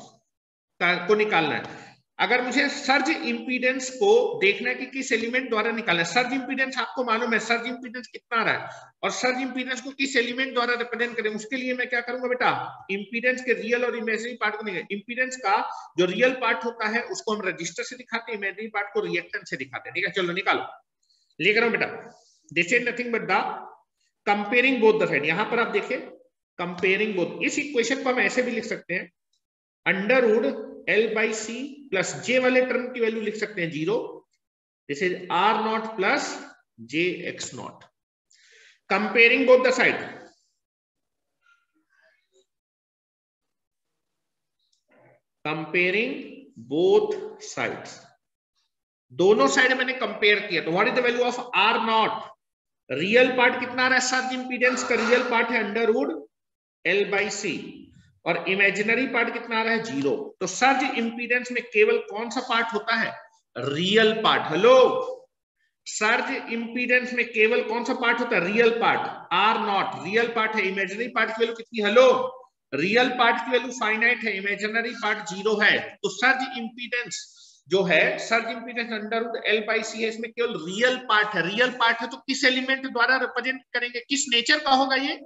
को निकालना है। अगर मुझे सर्ज इंपीडेंस को देखना है कि किस एलिमेंट द्वारा निकालना है, सर्ज इंपीडेंस आपको मालूम है सर्ज इंपीडेंस कितना आ रहा है, और सर्ज इंपीडेंस को किस एलिमेंट द्वारा रिप्रेजेंट करें, उसके लिए मैं क्या करूंगा बेटा, इंपीडेंस के रियल और इमेजिनरी पार्ट को निकालेंगे। इंपीडेंस का जो रियल पार्ट होता है उसको हम रजिस्टर से दिखाते हैं, इमेजिनरी पार्ट को रिएक्टेंस से दिखाते हैं। ठीक है, चलो निकालो, लेकर आओ बेटा। This is nothing but the comparing both the side. यहां पर आप देखिए कंपेयरिंग बोथ, इस इक्वेशन को हम ऐसे भी लिख सकते हैं, under root L by C plus J वाले टर्म की वैल्यू लिख सकते हैं 0, this is R naught plus J X naught. Comparing both the side, comparing both sides, दोनों साइड मैंने कंपेयर किया, तो what is the value of R naught, real part कितना आ रहा है, सर्ज इंपीडेंस का रियल पार्ट है under root L by C, और इमेजिनरी पार्ट कितना आ रहा है 0। तो सर्ज इंपीडेंस में केवल कौन सा पार्ट होता है, real part. Hello, surge impedance में केवल कौन सा पार्ट होता है, real part, R naught real part है, इमेजिनरी पार्ट की वैल्यू कितनी, हेलो, रियल पार्ट की वैल्यू फाइनाइट है, इमेजिनरी पार्ट 0 है। तो सर्ज इंपीडेंस जो है, surge impedance under root L by C है, इसमें केवल रियल पार्ट है, रियल पार्ट है, तो किस एलिमेंट द्वारा रिप्रेजेंट करेंगे, किस नेचर का होगा ये,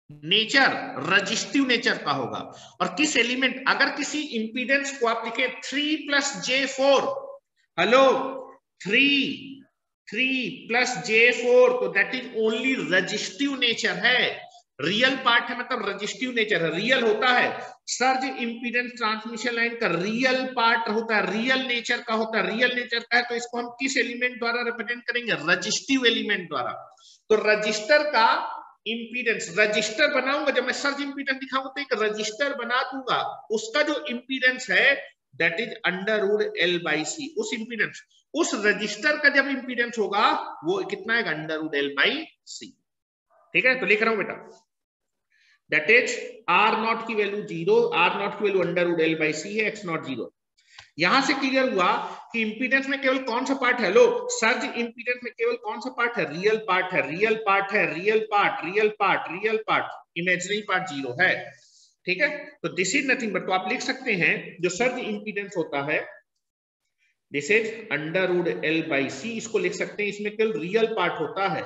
नेचर, रजिस्टिव नेचर का होगा। और किस एलिमेंट, अगर किसी इंपीडेंस को आप लिखे 3 plus J4, hello 3 plus J4, तो that is only resistive nature है, रियल पार्ट है मतलब रजिस्टिव नेचर है, रियल होता है। सर्ज इंपीडेंस ट्रांसमिशन लाइन का रियल पार्ट होता है, रियल नेचर का होता है, रियल नेचर का है, तो इसको हम किस एलिमेंट द्वारा रिप्रेजेंट करेंगे, रजिस्टिव एलिमेंट द्वारा। तो रजिस्टर का इंपीडेंस, रजिस्टर बनाऊंगा, जब मैं सर्ज इंपीडेंस दिखाऊंगा तो एक रजिस्टर बना दूंगा, उसका जो इंपीडेंस है that is under root L by C, उस इंपीडेंस, उस रजिस्टर का जब इंपीडेंस होगा वो कितना है, under root L by C. ठीक है, तो लिख रहा हूं बेटा, दैट इज आर नॉट की वैल्यू 0, आर नॉट की value under root L by C है, एक्स नॉट 0। यहां से क्लियर हुआ कि इंपीडेंस में केवल कौन सा पार्ट है, लो सर्ज इंपीडेंस में केवल कौन सा पार्ट है, रियल पार्ट है, रियल पार्ट है, real part, real part, real part, imaginary part 0 है। ठीक है, तो दिस इज नथिंग बट, तो आप लिख सकते हैं जो सर्ज इंपीडेंस होता है this is under root L by C, इसको लिख सकते हैं, इसमें केवल रियल पार्ट होता है,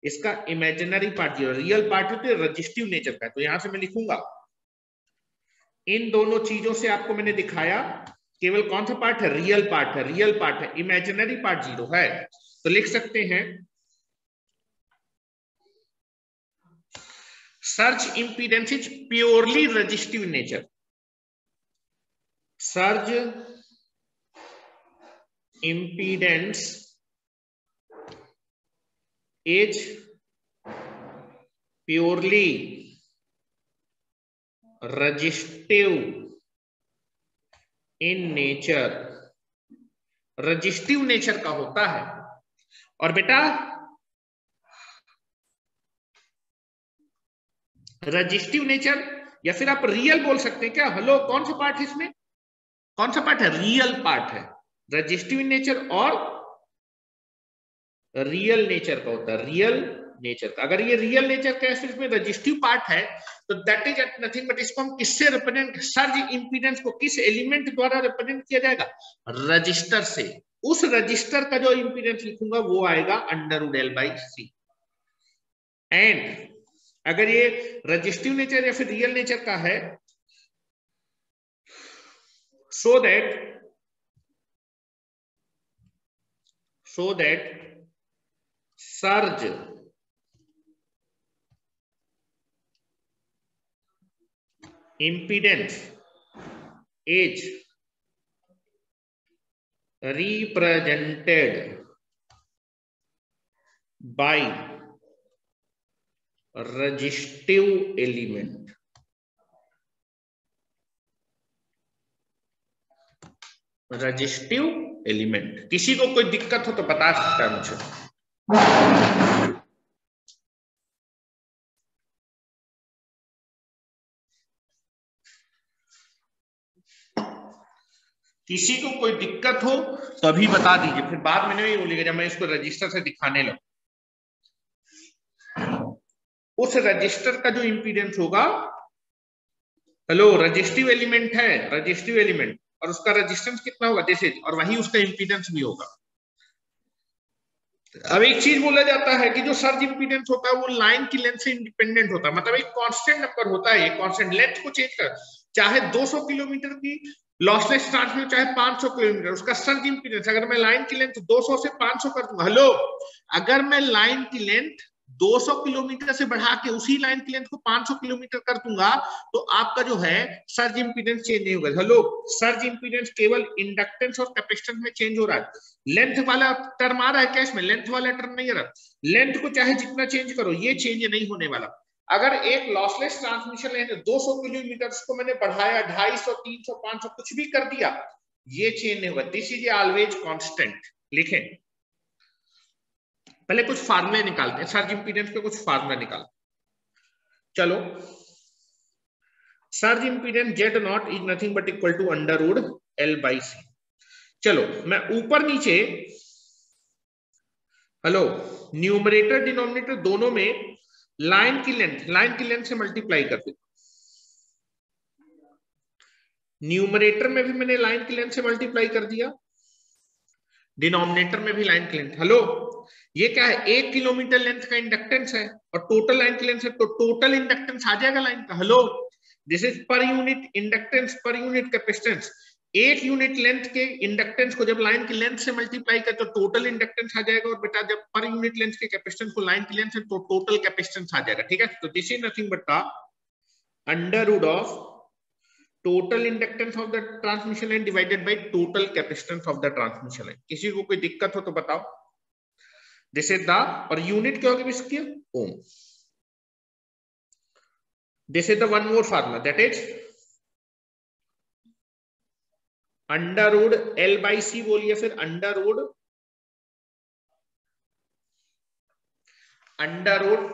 इसका इमेजिनरी पार्ट 0, रियल पार्ट होते रजिस्टिव नेचर का है। तो यहां से मैं लिखूंगा, इन दोनों चीजों से आपको मैंने दिखाया केवल कौन सा पार्ट है, रियल पार्ट है, रियल पार्ट है, इमेजिनरी पार्ट 0 है। तो लिख सकते हैं surge impedance is purely resistive nature, surge impedance is purely resistive in nature, resistive nature का होता है। और बेटा रजिस्टिव नेचर या फिर आप रियल बोल सकते हैं क्या, हेलो कौन सा पार्ट है इसमें, कौन सा पार्ट है, रियल पार्ट है, रजिस्टिव इन नेचर और रियल नेचर का होता है, रियल नेचर का। अगर ये रियल नेचर का है, इसमें रजिस्टिव पार्ट है, तो दैट इज नथिंग बट, इसको हम किससे रिप्रेजेंट, सर्ज इंपीडेंस को किस एलिमेंट द्वारा रिप्रेजेंट किया जाएगा, रजिस्टर से। उस रजिस्टर का जो इंपीडेंस लिखूंगा वो आएगा under root L by C. And अगर ये रजिस्टिव नेचर या फिर रियल नेचर का है, so that surge impedance is represented by resistive element, resistive element. किसी को कोई दिक्कत हो तो बता सकता है मुझे। किसी को कोई दिक्कत हो तो अभी बता दीजिए, फिर बाद में नहीं बोलिएगा जब मैं इसको रजिस्टर से दिखाने लगूं। उस रजिस्टर का जो इंपीडेंस होगा, हेलो, रजिस्टिव एलिमेंट है, रजिस्टिव एलिमेंट, और उसका रेजिस्टेंस कितना होगा दिस इज, और वही उसका इंपीडेंस भी होगा। अब एक चीज बोला जाता है कि जो सर्ज इंपीडेंस होता है वो लाइन की लेंथ से इंडिपेंडेंट होता है, मतलब एक कांस्टेंट नंबर होता है, ये कांस्टेंट लेंथ को चेंज कर, चाहे 200 किलोमीटर की लॉसलेस ट्रांसमिशन, चाहे 500 किलोमीटर, उसका सर्ज इंपीडेंस अगर मैं लाइन की लेंथ 200 से 500 कर दूंगा, हेलो, अगर मैं लाइन की लेंथ 200 किलोमीटर से बढ़ा के उसी लाइन की लेंथ को 500 किलोमीटर कर दूंगा तो आपका जो है सर्ज इंपीडेंस चेंज नहीं होगा। हेलो, सर्ज इंपीडेंस केवल इंडक्टेंस और कैपेसिटेंस में चेंज हो रहा है। लेंथ वाला टर्म आ रहा है क्या इसमें? लेंथ वाला टर्म नहीं आ रहा। लेंथ को चाहे जितना चेंज करो ये चेंज नहीं होने वाला। अगर एक लॉसलेस ट्रांसमिशन लाइन 200 किलोमीटर को मैंने बढ़ाया 250, 300, 500 कुछ भी कर दिया, ये चेंज नहीं होगा। This is always constant. लिखें, पहले कुछ फार्मूले निकालते हैं, सर्ज इंपीडेंस पे कुछ फार्मूला निकालते। चलो, surge impedance Z naught is nothing but equal to under root L by C. चलो मैं ऊपर नीचे, हेलो, न्यूमरेटर डिनोमिनेटर दोनों में लाइन की लेंथ से मल्टीप्लाई कर देता। न्यूमरेटर में भी मैंने लाइन की लेंथ से मल्टीप्लाई कर दिया, डिनोमिनेटर में भी लाइन की लेंथ। हेलो, ये क्या है? 1 किलोमीटर लेंथ का इंडक्टेंस है और टोटल लाइन की लेंथ है, तो टोटल इंडक्टेंस आ जाएगा लाइन का। Hello, this is per unit inductance, पर यूनिट कैपेसिटेंस। 1 यूनिट लेंथ के इंडक्टेंस को जब लाइन की लेंथ से मल्टीप्लाई कर तो टोटल इंडक्टेंस आ जाएगा, और बेटा जब पर यूनिट लेंथ के कैपेसिटेंस को लाइन की लेंथ से तो टोटल कैपेसिटेंस आ जाएगा। ठीक है, तो this is nothing but under root of total inductance of the transmission line divided by total capacitance of the transmission line. किसी को कोई दिक्कत हो तो बताओ। दिस इज द, और यूनिट क्या होगी इसकी? Ohm. This is the one more formula, that is under root L by सी बोलिए, फिर under root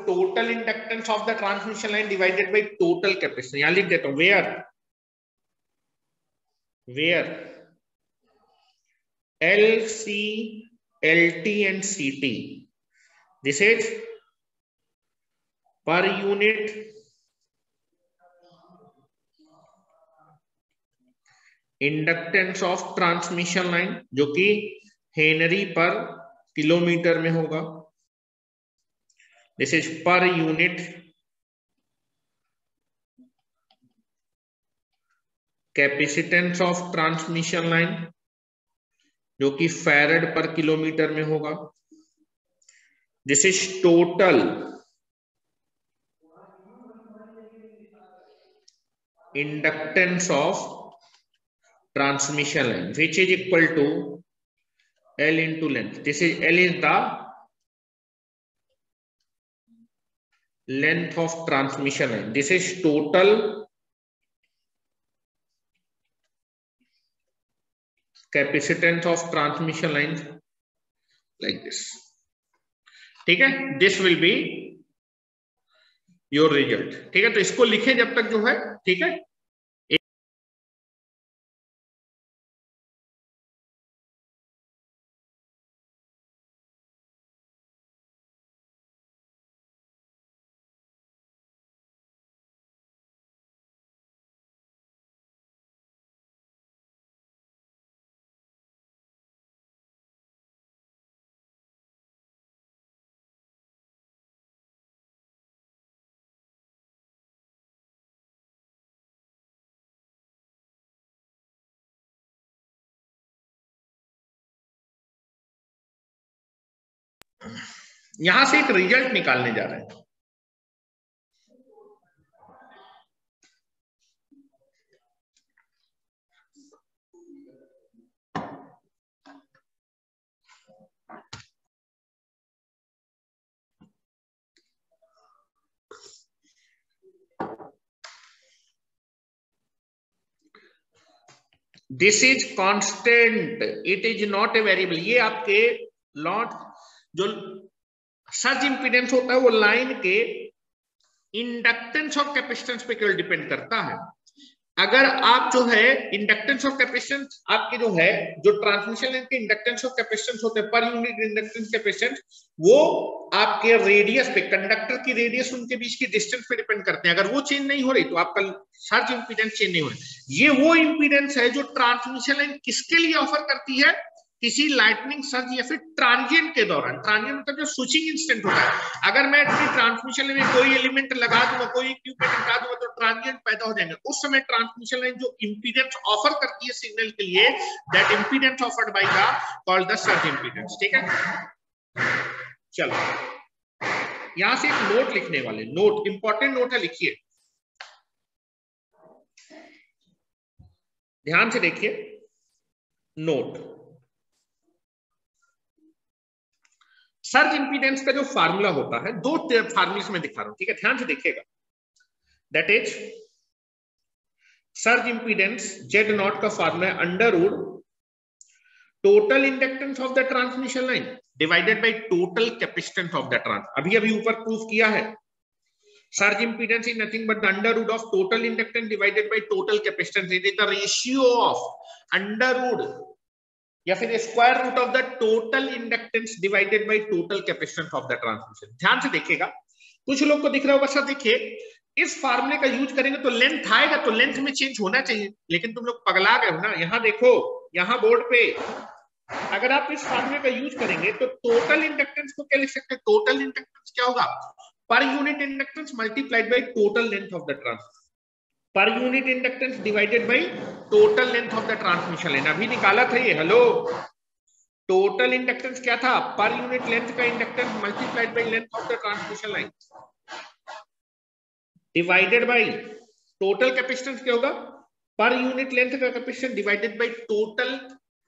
total inductance of the transmission line divided by total capacitance. यहां लिख देता हूं, where L, C, LT and CT, this is per unit inductance of transmission line, जो कि henry per kilometre में होगा। This is per unit capacitance of transmission line, जो कि फैरड पर किलोमीटर में होगा। This is total inductance of transmission line which is equal to L into length. This is L is the length of transmission line. This is total capacitance of transmission line, like this. ठीक है, this will be your result. ठीक है, तो इसको लिखें जब तक जो है, ठीक है। यहां से एक रिजल्ट निकालने जा रहे हैं। This is constant, it is not a variable. ये आपके लॉट जो सर्ज इंपीडेंस होता है वो लाइन के इंडक्टेंस और कैपेसिटेंस पे केवल डिपेंड करता है। अगर आप जो है इंडक्टेंस और कैपेसिटेंस आपके जो है जो ट्रांसमिशन लाइन के इंडक्टेंस और कैपेसिटेंस होते हैं पर यूनिट इंडक्टेंस कैपेसिटेंस, वो आपके रेडियस पे, कंडक्टर की रेडियस उनके बीच की डिस्टेंस पे डिपेंड करते हैं। अगर वो चेंज नहीं हो रही तो आपका सर्ज इंपीडेंस चेंज नहीं हो रही। ये वो इंपीडेंस है जो ट्रांसमिशन लाइन किसके लिए ऑफर करती है, किसी लाइटनिंग सर्ज या फिर ट्रांजिएंट के दौरान। ट्रांजिएंट मतलब जो स्विचिंग इंस्टेंट होता है। अगर मैं ट्रांसमिशन लाइन में कोई एलिमेंट लगा दूंगा, कोई इक्विपमेंट लगा दूंगा तो ट्रांजिएंट पैदा हो जाएंगे। उस समय ट्रांसमिशन लाइन जो इंपीडेंस ऑफर करती है सिग्नल के लिए, that impedance offered by the called the surge impedance. ठीक है, चलो यहां से एक नोट लिखने वाले, नोट इंपॉर्टेंट नोट है, लिखिए ध्यान से देखिए। नोट, सर्ज इंपीडेंस का जो फार्मूला होता है, दो फार्मूले में दिखा रहा हूं, ठीक है, ध्यान से देखिएगा। That is surge impedance Z naught का फार्मूला है under root total inductance of the transmission line divided by total capacitance of the trans. अभी अभी ऊपर प्रूफ किया है, surge impedance is nothing but the under root of total inductance divided by total capacitance. It is the ratio of under root या फिर square root of the total inductance divided by total capacitance of the transmission. ध्यान से देखिएगा, कुछ लोग को दिख रहा होगा सर देखिए इस फार्मूले का यूज करेंगे तो लेंथ आएगा, तो लेंथ में चेंज होना चाहिए, लेकिन तुम लोग पगला गए हो ना। यहां देखो, यहां बोर्ड पे अगर आप इस फार्मूले का यूज करेंगे तो टोटल इंडक्टेंस को क्या लिख सकते हैं, टोटल इंडक्टेंस क्या होगा, पर unit inductance multiplied by total length of the transmission, पर unit inductance divided by total length of the transmission line. अभी निकाला था ये, हेलो, टोटल इंडक्टेंस क्या था, पर यूनिट लेंथ का inductance multiplied by length of the transmission line divided by total capacitance क्या होगा, पर यूनिट लेंथ का capacitance divided by total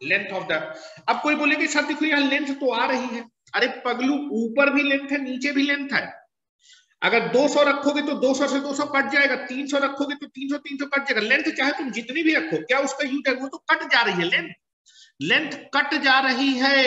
length of the. अब कोई बोले कि सर देखो यहाँ लेंथ तो आ रही है, अरे पगलू ऊपर भी लेंथ है नीचे भी लेंथ है। अगर 200 रखोगे तो 200 से 200 कट जाएगा, 300 रखोगे तो 300 कट जाएगा। लेंथ चाहे तुम जितनी भी रखो, क्या उसका यूज है, वो तो कट जा रही है, लेंथ लेंथ कट जा रही है।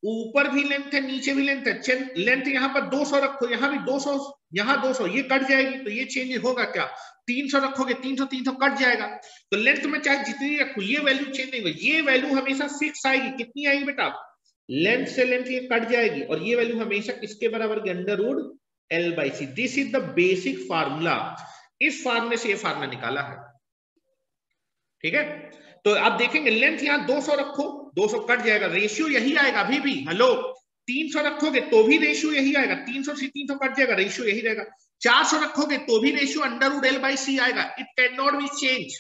ऊपर भी लेंथ है नीचे भी लेंथ है। लेंथ यहाँ पर 200 रखो, यहाँ भी 200, यहाँ 200, ये कट जाएगी तो ये चेंज होगा क्या, 300 रखोगे 300 कट जाएगा। तो लेंथ में चाहे जितनी रखो ये वैल्यू चेंज नहीं होगी, ये वैल्यू हमेशा फिक्स आएगी। कितनी आएगी बेटा, लेंथ से लेंथ ये कट जाएगी और ये वैल्यू हमेशा किसके बराबर की, under root L/C। This is the basic formula. इस फार्मूले से ये फार्मूला निकाला है, ठीक है। तो आप देखेंगे लेंथ यहां 200 रखो, 200 कट जाएगा, रेशियो यही आएगा अभी भी, हेलो। 300 रखोगे तो भी रेशियो यही आएगा, 300 से 300 कट जाएगा, रेशियो यही रहेगा। 400 रखोगे तो भी रेशियो अंडर रूट L/C आएगा। It can not be change.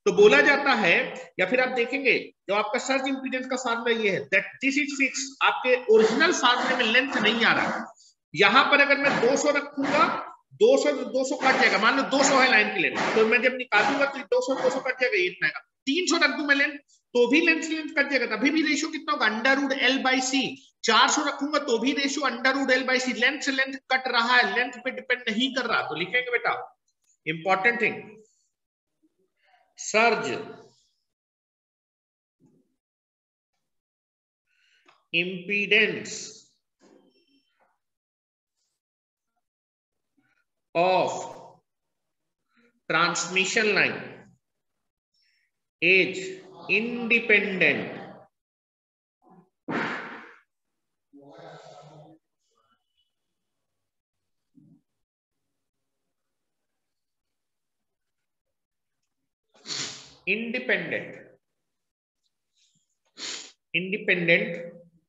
तो बोला जाता है, या फिर आप देखेंगे जो आपका सर्ज इंपीडेंस का फार्मूला ये है, दैट दिस इज फिक्स। आपके ओरिजिनल फार्मूले में लेंथ नहीं आ रहा है। यहां पर अगर मैं 200 रखूंगा, 200 कट जाएगा, मान लो 200 है लाइन की लेंथ, तो मैं जब निकालूंगा तो 200 कट जाएगा, ये इतना आएगा। 300 रख दूं मैं लेंथ तो भी लेंथ कट जाएगा, तभी भी रेशियो कितना होगा, अंडर रूट L/C। 400 रखूंगा तो भी ratio under root L/C। Length से लेंथ कट रहा है, लेंथ पे डिपेंड नहीं कर रहा। तो लिखेंगे बेटा important thing, surge impedance of transmission line is independent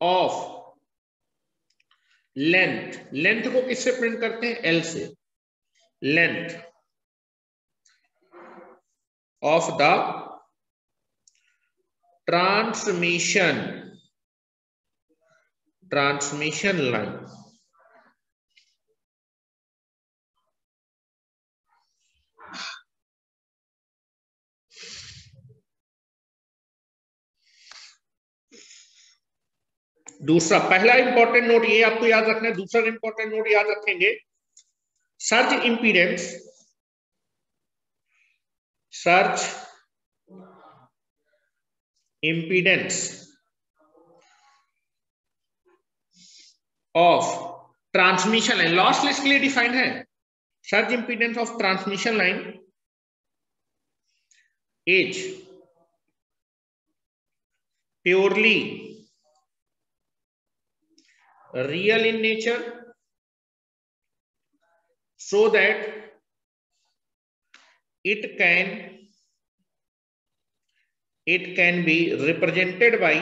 of length. Length को किससे प्रिंट करते हैं, L से। Length of the transmission line दूसरा, पहला इंपॉर्टेंट नोट ये आपको याद रखना है। दूसरा इंपॉर्टेंट नोट याद रखेंगे, surge impedance of transmission line lossless के लिए डिफाइंड है। Surge impedance of transmission line is purely real in nature so that it can be represented by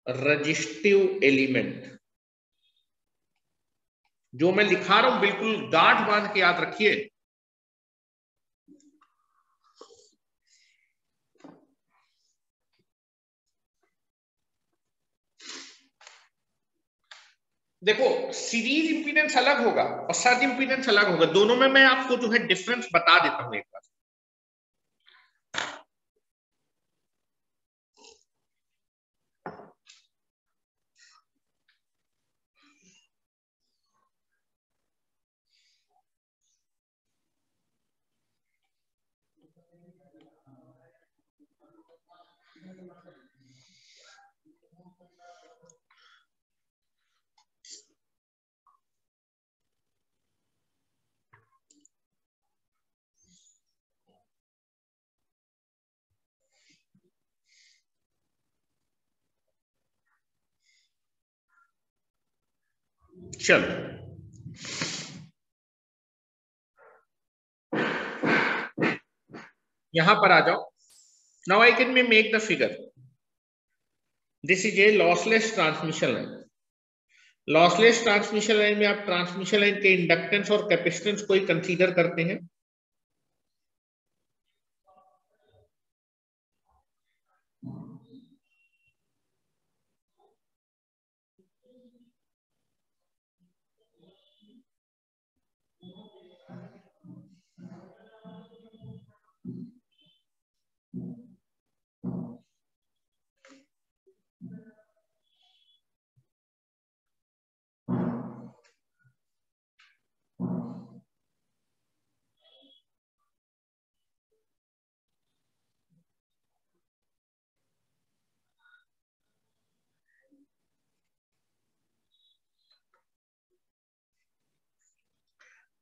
resistive element। जो मैं लिखा रहा हूं बिल्कुल गांठ बांध के याद रखिए। देखो सीरीज इंपीडेंस अलग होगा और सर्ज इंपीडेंस अलग होगा, दोनों में मैं आपको जो है डिफरेंस बता देता हूं एक बार। चलो यहां पर आ जाओ। Now I can make the figure. This is a lossless transmission line. Lossless transmission line में आप ट्रांसमिशन लाइन के इंडक्टेंस और कैपेसिटेंस को ही कंसीडर करते हैं।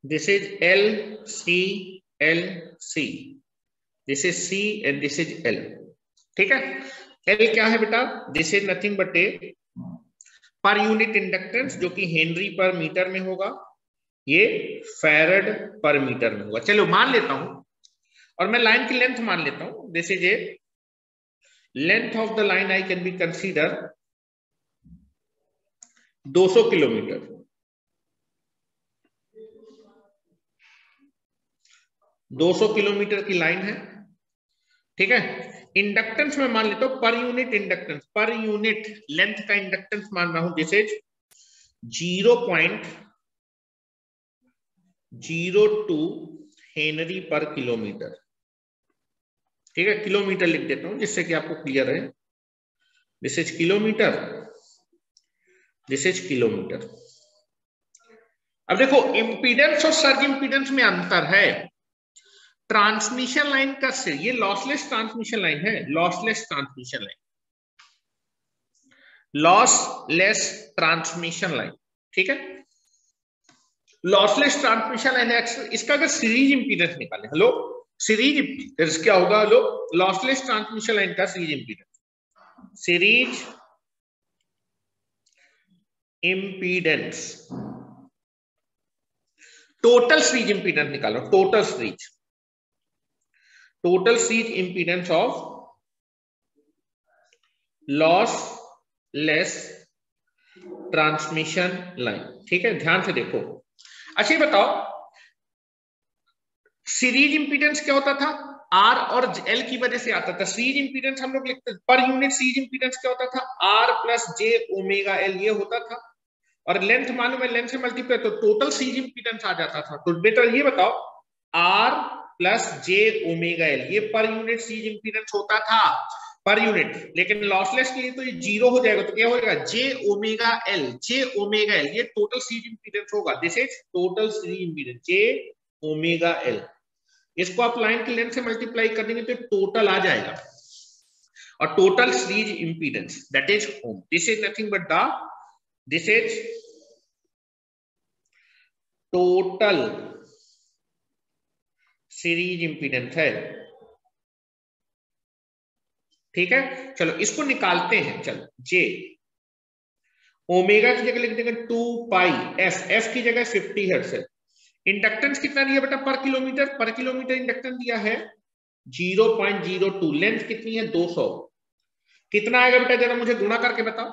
This is L C L C, this is C and this is L। ठीक है, L क्या है बेटा? दिस इज नथिंग बट ए पर यूनिट इंडक्टेंस जो कि हेनरी पर मीटर में होगा, ये फैरड पर मीटर में होगा। चलो मान लेता हूं और मैं लाइन की लेंथ मान लेता हूं। This is A length of the line I can be consider 200 kilometre. 200 kilometre की लाइन है, ठीक है। इंडक्टेंस में मान लेता हूं पर यूनिट इंडक्टेंस, पर यूनिट लेंथ का इंडक्टेंस मान रहा हूं। This is 0.02 Henry per kilometre. ठीक है, किलोमीटर लिख देता हूं जिससे कि आपको क्लियर है। This is kilometre, this is kilometre. अब देखो इंपीडेंस और सर्ज इंपीडेंस में अंतर है। ट्रांसमिशन लाइन का से ये लॉसलेस ट्रांसमिशन लाइन है, lossless transmission line, lossless transmission line, ठीक है। लॉसलेस ट्रांसमिशन लाइन है। इसका अगर सीरीज इंपीडेंस निकाले, हेलो सीरीज इंपीडेंस क्या होगा? हेलो लॉसलेस ट्रांसमिशन लाइन का series impedance, series impedance, total series impedance निकालो, total series impedance of lossless transmission line. ठीक है, ध्यान से देखो। अच्छा ये बताओ सीरीज इंपीडेंस क्या होता था? आर और एल की वजह से आता था। सीरीज इंपीडेंस हम लोग लिखते पर यूनिट सीरीज इंपीडेंस क्या होता था? आर प्लस जे ओमेगा एल ये होता था, और लेंथ मालूम है, लेंथ से मल्टीप्लाई तो टोटल सीरीज इंपीडेंस आ जाता था। तो बेटा ये बताओ आर प्लस जे ओमेगा एल ये पर यूनिट सीरीज इंपीडेंस होता था, पर यूनिट। लेकिन लॉसलेस के लिए तो ये 0 हो जाएगा, तो क्या होगा? जे ओमेगा एल, जे ओमेगा एल ये टोटल सीरीज इंपीडेंस होगा। This is total series impedance J omega L. इसको आप लाइन की लेंथ से मल्टीप्लाई कर देंगे तो टोटल आ जाएगा, और total series impedance that is ohm. This is nothing but the, this is total series impedance है। ठीक है, चलो इसको निकालते हैं। चलो जे ओमेगा की जगह लिख देंगे 2 पाई एफ की जगह 50 हर्ट्ज है। इंडक्टेंस कितना दिया बेटा पर किलोमीटर? पर किलोमीटर इंडक्टेंस दिया है 0.02। लेंथ कितनी है? 200। कितना आएगा बेटा जरा मुझे गुणा करके बताओ।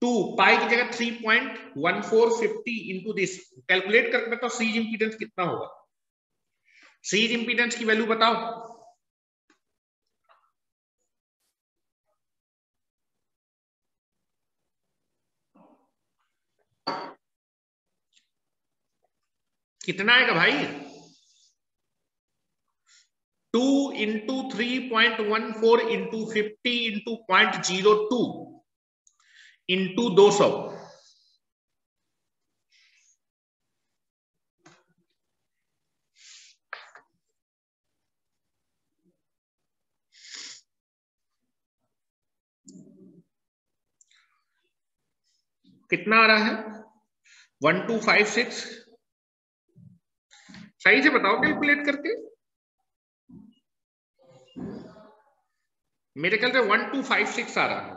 2 पाई की जगह 3.1450 इंटू दिस, कैलकुलेट करके बताओ सीरीज इंपीडेंस कितना होगा। सीरीज इंपीडेंस की वैल्यू बताओ। कितना आएगा भाई? 2 इंटू 3.14 इंटू 50 इंटू 0.02 इंटू 200। कितना आ रहा है? 1256। सही से बताओ कैलकुलेट करके। मेरे ख्याल से 1256 आ रहा है।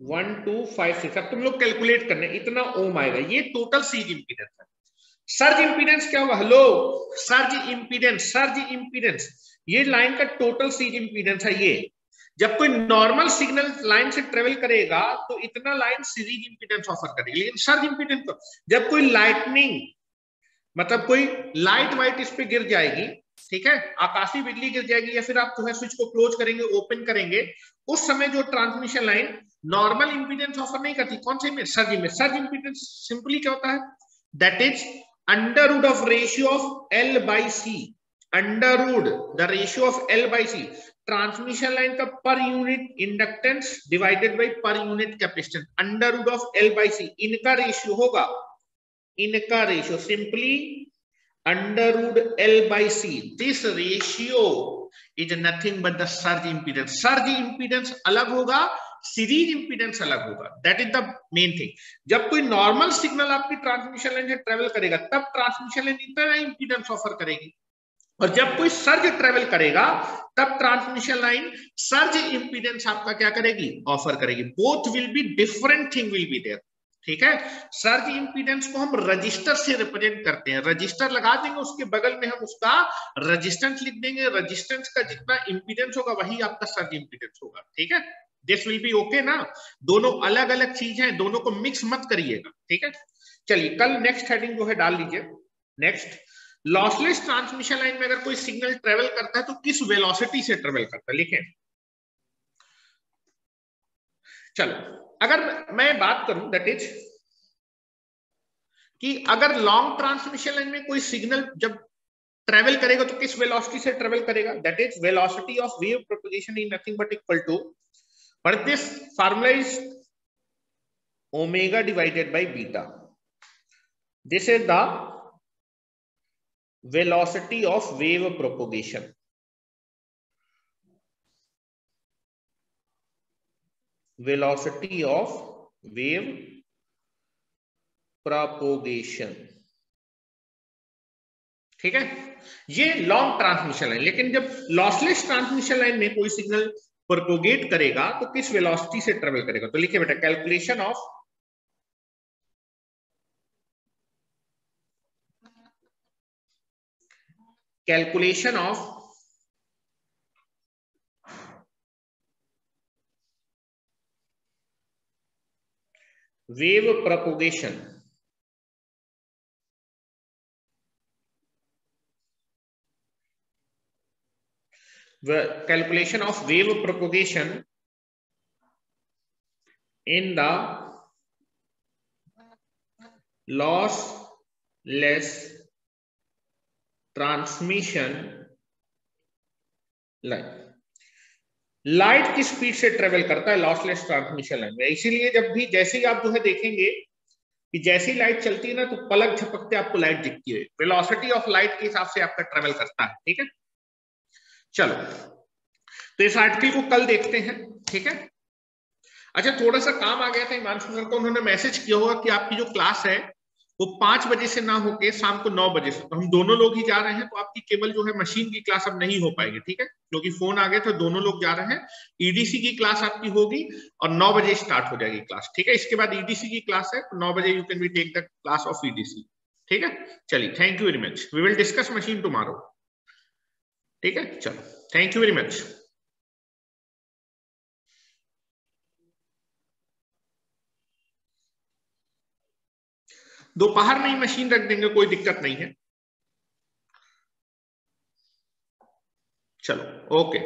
1256। अब तुम लोग कैलकुलेट करने, इतना ओम आएगा। ये टोटल सीरीज इंपीडेंस है। सर्ज इंपीडेंस क्या हुआ? Hello, surge impedance, surge impedance ये लाइन का टोटल सीरीज इंपीडेंस है। ये जब कोई नॉर्मल सिग्नल लाइन से ट्रेवल करेगा तो इतना लाइन सीरीज इंपीडेंस ऑफर करेगी। लेकिन सर्ज इंपीडेंस को जब कोई लाइटनिंग, मतलब कोई लाइट वाइट इस पे गिर जाएगी, ठीक है, आकाशीय बिजली गिर जाएगी, या फिर आप जो है स्विच को क्लोज करेंगे, ओपन करेंगे, उस समय जो transmission line normal impedance offer नहीं करती। कौन से में? सर्ज में। सर्ज इंपीडेंस सिंपली क्या होता है? That is under root of ratio of L by C. Under root the ratio of L by C, transmission line का per unit inductance divided by per unit capacitance. Under root of L by C इनका ratio होगा, इनका ratio simply under root L by C. This ratio is nothing but the surge impedance. Surge impedance अलग होगा, series impedance अलग होगा। That is the main thing. जब कोई normal signal आपकी ट्रांसमिशन लाइन से ट्रेवल करेगा तब ट्रांसमिशन लाइन इतना इंपीडेंस ऑफर करेगी, और जब कोई सर्ज ट्रेवल करेगा तब ट्रांसमिशन लाइन सर्ज इंपीडेंस आपका क्या करेगी? ऑफर करेगी। Both will be different thing will be there. ठीक है, सर्ज इंपीडेंस को हम रजिस्टर से रिप्रेजेंट करते हैं। रजिस्टर लगा देंगे, उसके बगल में हम उसका रजिस्टेंस लिख देंगे। रजिस्टेंस का जितना इंपीडेंस होगा वही आपका सर्ज इंपीडेंस होगा। ठीक है, दिस विल बी ओके ना। दोनों अलग अलग चीज है, दोनों को मिक्स मत करिएगा। ठीक है, चलिए कल नेक्स्ट हेडिंग जो है डाल लीजिए। नेक्स्ट, लॉसलेस ट्रांसमिशन लाइन में अगर कोई सिग्नल ट्रेवल करता है तो किस वेलोसिटी से ट्रेवल करता है? लिखें। चलो, अगर मैं बात करूं दैट इज कि अगर लॉन्ग ट्रांसमिशन लाइन में कोई सिग्नल जब ट्रेवल करेगा तो किस वेलोसिटी से ट्रेवल करेगा? That is velocity of wave propagation is nothing but equal to, but this formula is omega divided by beta. This is the velocity of wave propagation. Velocity of wave propagation. ठीक है, ये long transmission line. लेकिन जब lossless transmission line में कोई signal propagate करेगा तो किस वेलोसिटी से ट्रेवल करेगा? तो लिखिए बेटा, calculation of wave propagation. Calculation of wave propagation in the lossless transmission line. Light की स्पीड से ट्रेवल करता है लॉसलेस ट्रांसमिशन लाइन में, इसीलिए जब भी जैसे ही आप जो है देखेंगे कि जैसी लाइट चलती है ना तो पलक झपकते आपको लाइट दिखती है। वेलोसिटी ऑफ लाइट के हिसाब से आपका ट्रेवल करता है। ठीक है, चलो तो इस आर्टिकल को कल देखते हैं। ठीक है, अच्छा थोड़ा सा काम आ गया था हिमांशु सर को, उन्होंने मैसेज किया होगा कि आपकी जो क्लास है वो 5 बजे से ना होके शाम को 9 बजे से, तो हम दोनों लोग ही जा रहे हैं, तो आपकी केवल जो है मशीन की क्लास अब नहीं हो पाएगी, ठीक है, क्योंकि फोन आ गए तो दोनों लोग जा रहे हैं। ईडीसी की क्लास आपकी होगी और 9 बजे स्टार्ट हो जाएगी क्लास, ठीक है। इसके बाद ईडीसी की क्लास है, तो 9 बजे you can be take the class of EDC, ठीक है। चलिए, thank you very much, we will discuss machine tomorrow, ठीक है। चलो, थैंक यू वेरी मच। दोपहर में ही मशीन रख देंगे, कोई दिक्कत नहीं है। चलो, ओके।